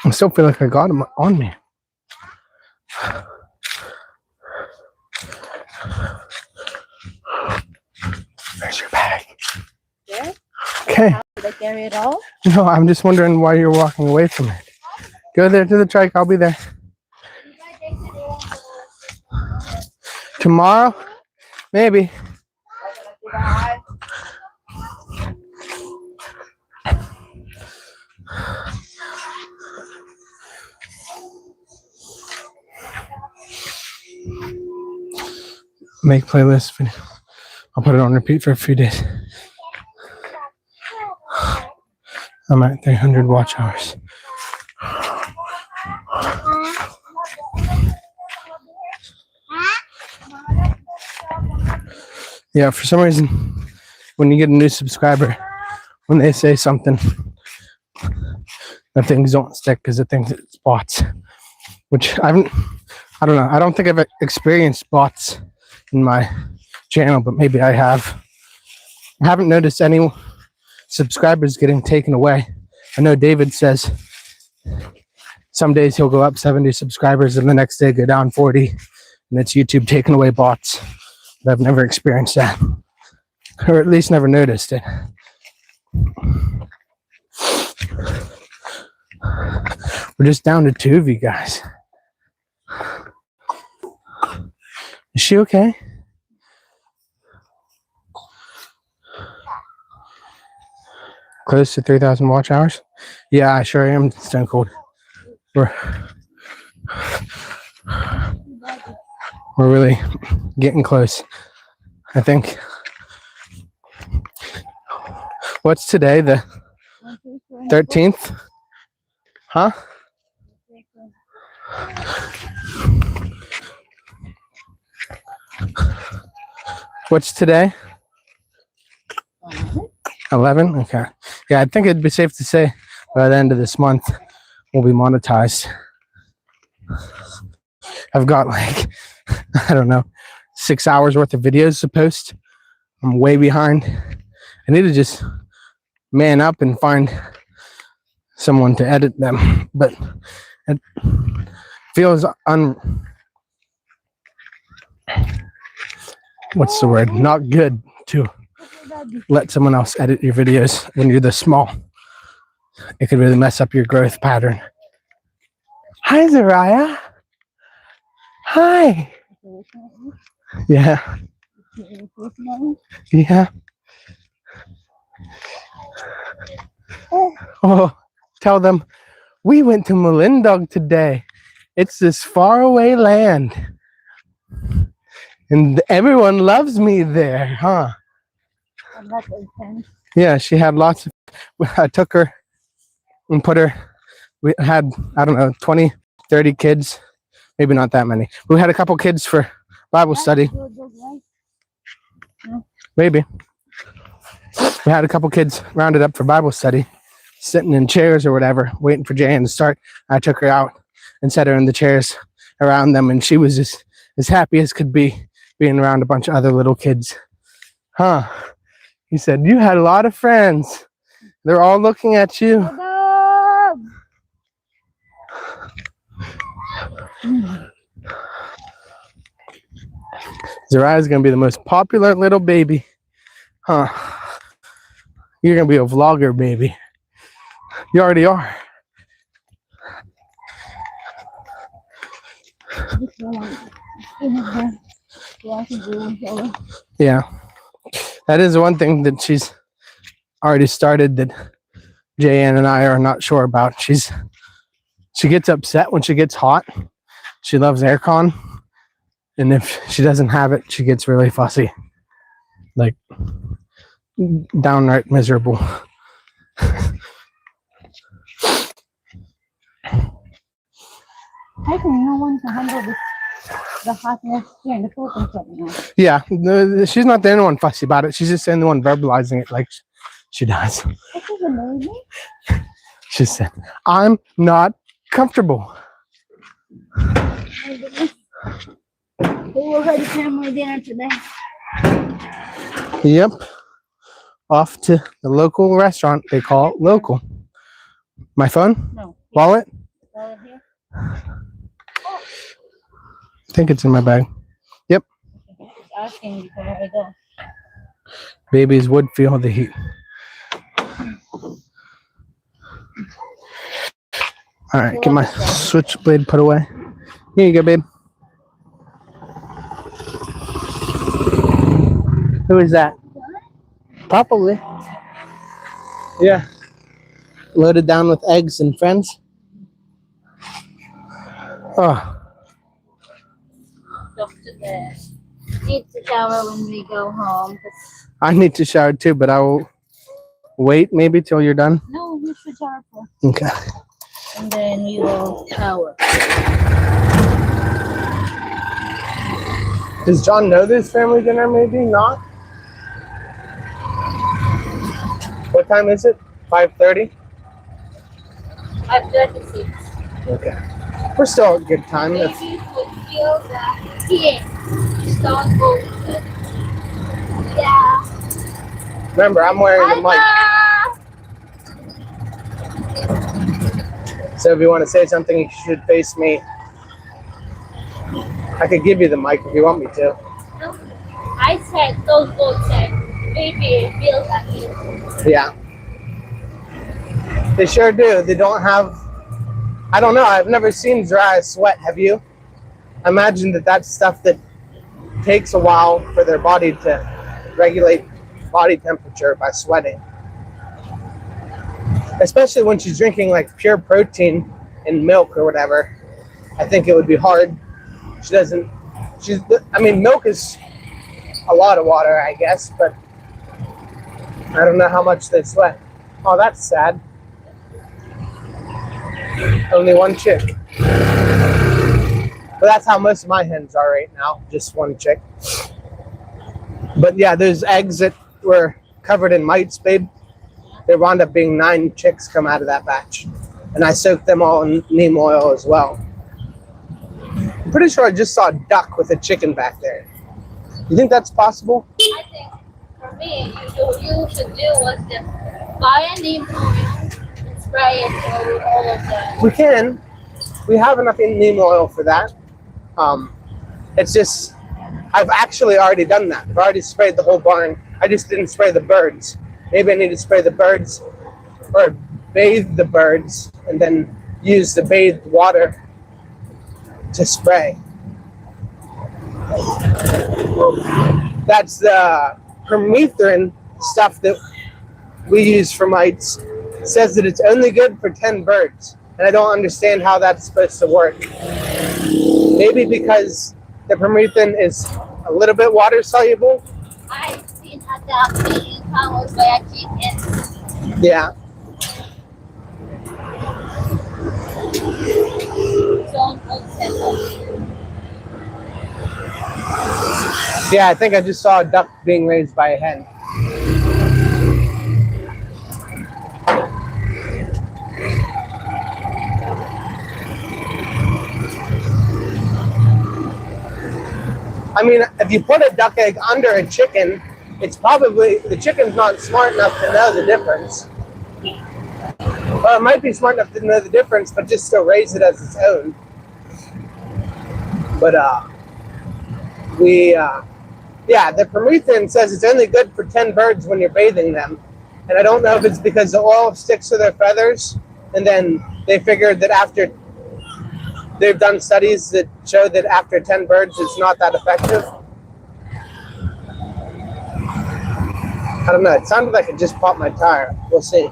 Speaker 1: I still feel like I got him on me. Where's your bag?
Speaker 2: Yeah?
Speaker 1: Okay.
Speaker 2: Did I carry it all?
Speaker 1: No, I'm just wondering why you're walking away from it. Go there to the trike. I'll be there. Tomorrow? Maybe. Make playlist video. I'll put it on repeat for a few days. I'm at 300 watch hours. Yeah, for some reason, when you get a new subscriber, when they say something, the things don't stick because it thinks it's bots. Which I don't know. I don't think I've experienced bots in my channel, but maybe I have. I haven't noticed any subscribers getting taken away. I know David says some days he'll go up 70 subscribers and the next day go down 40, and it's YouTube taking away bots. But I've never experienced that, or at least never noticed it. We're just down to 2 of you guys. Is she okay? Close to 3,000 watch hours? Yeah, I sure am stone cold. We're really getting close. I think. What's today? The 13th? Huh? What's today? 11? Okay. Yeah, I think it'd be safe to say by the end of this month we'll be monetized. I've got like, I don't know, 6 hours worth of videos to post. I'm way behind. I need to just man up and find someone to edit them, but it feels what's the word? Not good to let someone else edit your videos when you're this small. It could really mess up your growth pattern. Hi, Zariah. Hi. Yeah. Yeah. Oh, tell them we went to Malindog today. It's this faraway land. And everyone loves me there, huh?
Speaker 2: I'm not intense.
Speaker 1: Yeah, she had lots of. I took her and put her. We had, I don't know, 20, 30 kids. Maybe not that many. We had a couple kids for Bible study. Maybe. We had a couple kids rounded up for Bible study, sitting in chairs or whatever, waiting for Jan to start. I took her out and set her in the chairs around them, and she was just as happy as could be being around a bunch of other little kids. Huh? He said, you had a lot of friends. They're all looking at you. Zariah's going to be the most popular little baby. Huh? You're going to be a vlogger, baby. You already are. Yeah. That is one thing that she's already started that Jayanne and I are not sure about. She gets upset when she gets hot. She loves aircon. And if she doesn't have it, she gets really fussy. Like, downright miserable.
Speaker 2: I think no one can handle the hotness here in the Philippines right now.
Speaker 1: Yeah, she's not the only one fussy about it. She's just the only one verbalizing it like she does.
Speaker 2: That is amazing.
Speaker 1: She said, I'm not comfortable.
Speaker 2: My goodness. We will ready family dinner today.
Speaker 1: Yep. Off to the local restaurant. They call it local. My phone?
Speaker 2: No.
Speaker 1: Wallet?
Speaker 2: Wallet here?
Speaker 1: I think it's in my bag. Yep.
Speaker 2: Just asking before I go.
Speaker 1: Babies would feel the heat. All right, get my switchblade put away. Here you go, babe. Who is that? Probably. Yeah. Loaded down with eggs and friends. Oh.
Speaker 2: Need to shower when we go home.
Speaker 1: I need to shower too, but I will wait maybe till you're done.
Speaker 2: No, you should shower first.
Speaker 1: Okay.
Speaker 2: And then we will shower.
Speaker 1: Does John know this family dinner? Maybe not. What time is it? 5:30?
Speaker 2: 5:36.
Speaker 1: Okay. We're still at good time.
Speaker 2: Baby would feel that heat. Don't go. Yeah.
Speaker 1: Remember, I'm wearing the mic. So if you want to say something, you should face me. I could give you the mic if you want me to.
Speaker 2: No, I said, don't go check. Baby feels that heat.
Speaker 1: Yeah. They sure do. They don't have... I don't know. I've never seen dry sweat. Have you? I imagine that that's stuff that takes a while for their body to regulate body temperature by sweating. Especially when she's drinking like pure protein in milk or whatever. I think it would be hard. I mean, milk is a lot of water, I guess, but I don't know how much they sweat. Oh, that's sad. Only one chick. But that's how most of my hens are right now, just one chick. But yeah, those eggs that were covered in mites, babe, there wound up being 9 chicks come out of that batch. And I soaked them all in neem oil as well. I'm pretty sure I just saw a duck with a chicken back there. You think that's possible?
Speaker 2: I think for me, you should do was just buy a neem oil and spray it over all of them.
Speaker 1: We can. We have enough neem oil for that. It's just, I've actually already done that. I've already sprayed the whole barn. I just didn't spray the birds. Maybe I need to spray the birds or bathe the birds and then use the bathed water to spray. That's the permethrin stuff that we use for mites says that it's only good for 10 birds. And I don't understand how that's supposed to work. Maybe because the permethrin is a little bit water soluble.
Speaker 2: I've seen a duck being followed by a chicken.
Speaker 1: Yeah. Yeah, I think I just saw a duck being raised by a hen. I mean, if you put a duck egg under a chicken, it's probably, the chicken's not smart enough to know the difference. Well, it might be smart enough to know the difference, but just still raise it as its own. But, yeah, the permethrin says it's only good for 10 birds when you're bathing them. And I don't know if it's because the oil sticks to their feathers, and then they figured that after, they've done studies that show that after 10 birds, it's not that effective. I don't know, it sounded like it just popped my tire. We'll see.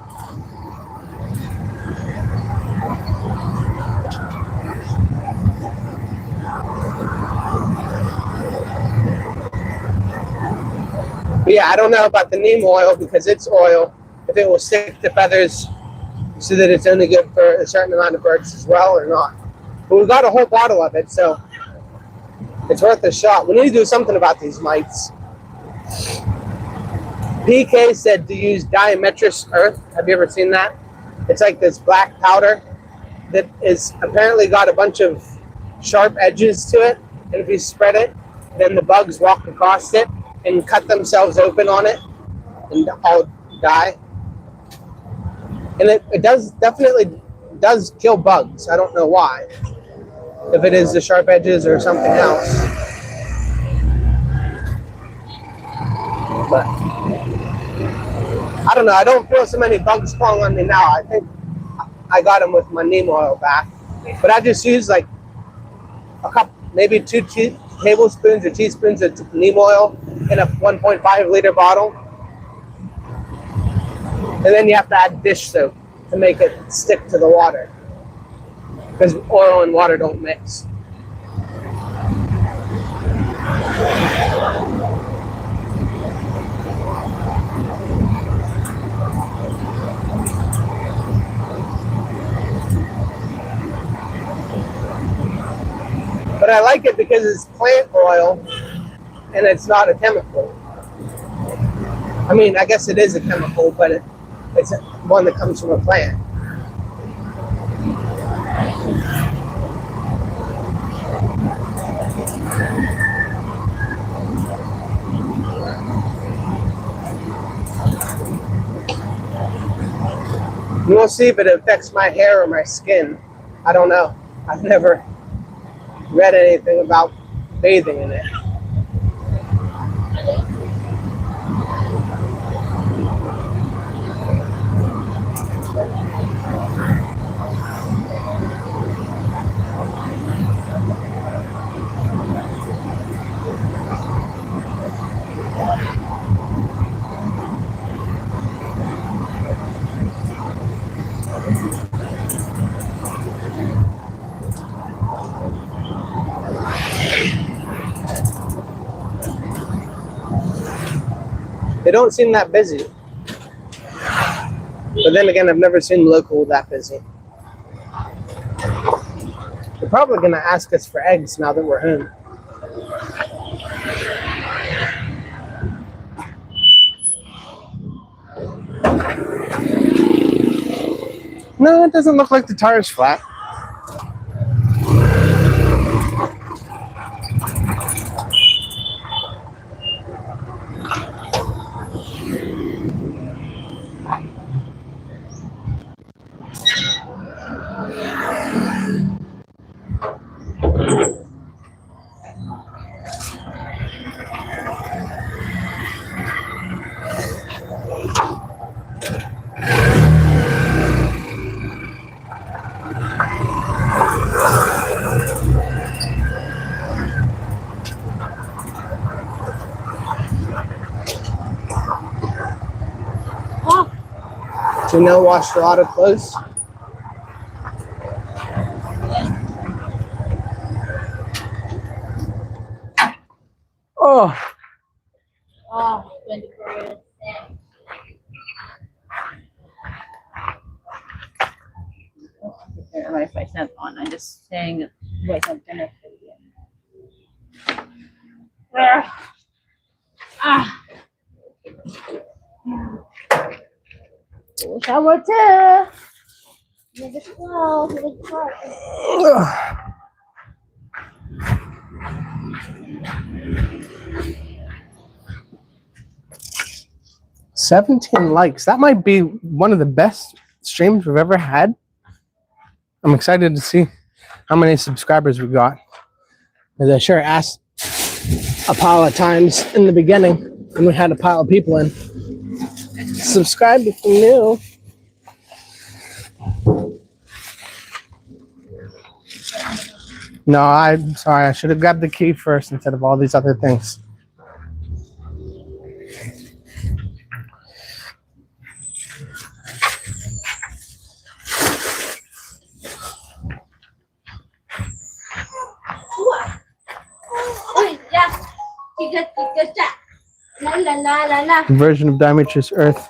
Speaker 1: But yeah, I don't know about the neem oil because it's oil, if it will stick to feathers so that it's only good for a certain amount of birds as well or not. But we got a whole bottle of it, so it's worth a shot. We need to do something about these mites. PK said to use diametrous earth. Have you ever seen that? It's like this black powder that is apparently got a bunch of sharp edges to it. And if you spread it, then the bugs walk across it and cut themselves open on it and all die. And it does definitely does kill bugs. I don't know why. If it is the sharp edges or something else. But I don't know. I don't feel so many bugs crawling on me now. I think I got them with my neem oil back. But I just use like a cup, maybe 2 tablespoons or teaspoons of neem oil in a 1.5 liter bottle. And then you have to add dish soap to make it stick to the water. Because oil and water don't mix. But I like it because it's plant oil and it's not a chemical. I mean, I guess it is a chemical, but it's one that comes from a plant. We'll see if it affects my hair or my skin. I don't know. I've never read anything about bathing in it. They don't seem that busy. But then again, I've never seen local that busy. They're probably going to ask us for eggs now that we're home. No, it doesn't look like the tire's flat. Janelle washed a lot of clothes. Oh,
Speaker 2: Oh, 24 minutes. My Wi-Fi's not on. I'm just saying voice not connected again. Ah. Shower too. Let's go. Let's go.
Speaker 1: 17 likes. That might be one of the best streams we've ever had. I'm excited to see how many subscribers we got. As I sure asked a pile of times in the beginning when we had a pile of people in. Subscribe if you're new. No, I'm sorry. I should have grabbed the key first instead of all these other things. The version of Dimetrius Earth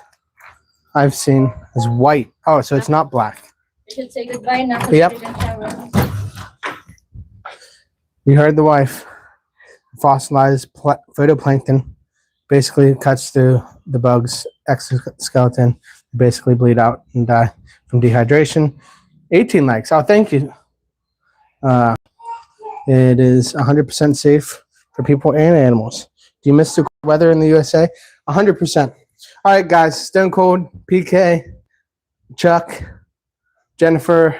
Speaker 1: I've seen is white. Oh, so it's not black.
Speaker 2: You should say goodbye now.
Speaker 1: Yep. You heard the wife. Fossilized phytoplankton basically cuts through the bug's exoskeleton, basically bleed out and die from dehydration. 18 likes. Oh, thank you. It is 100% safe for people and animals. Do you miss the weather in the USA? 100%. All right, guys. Stone Cold, PK, Chuck, Jennifer,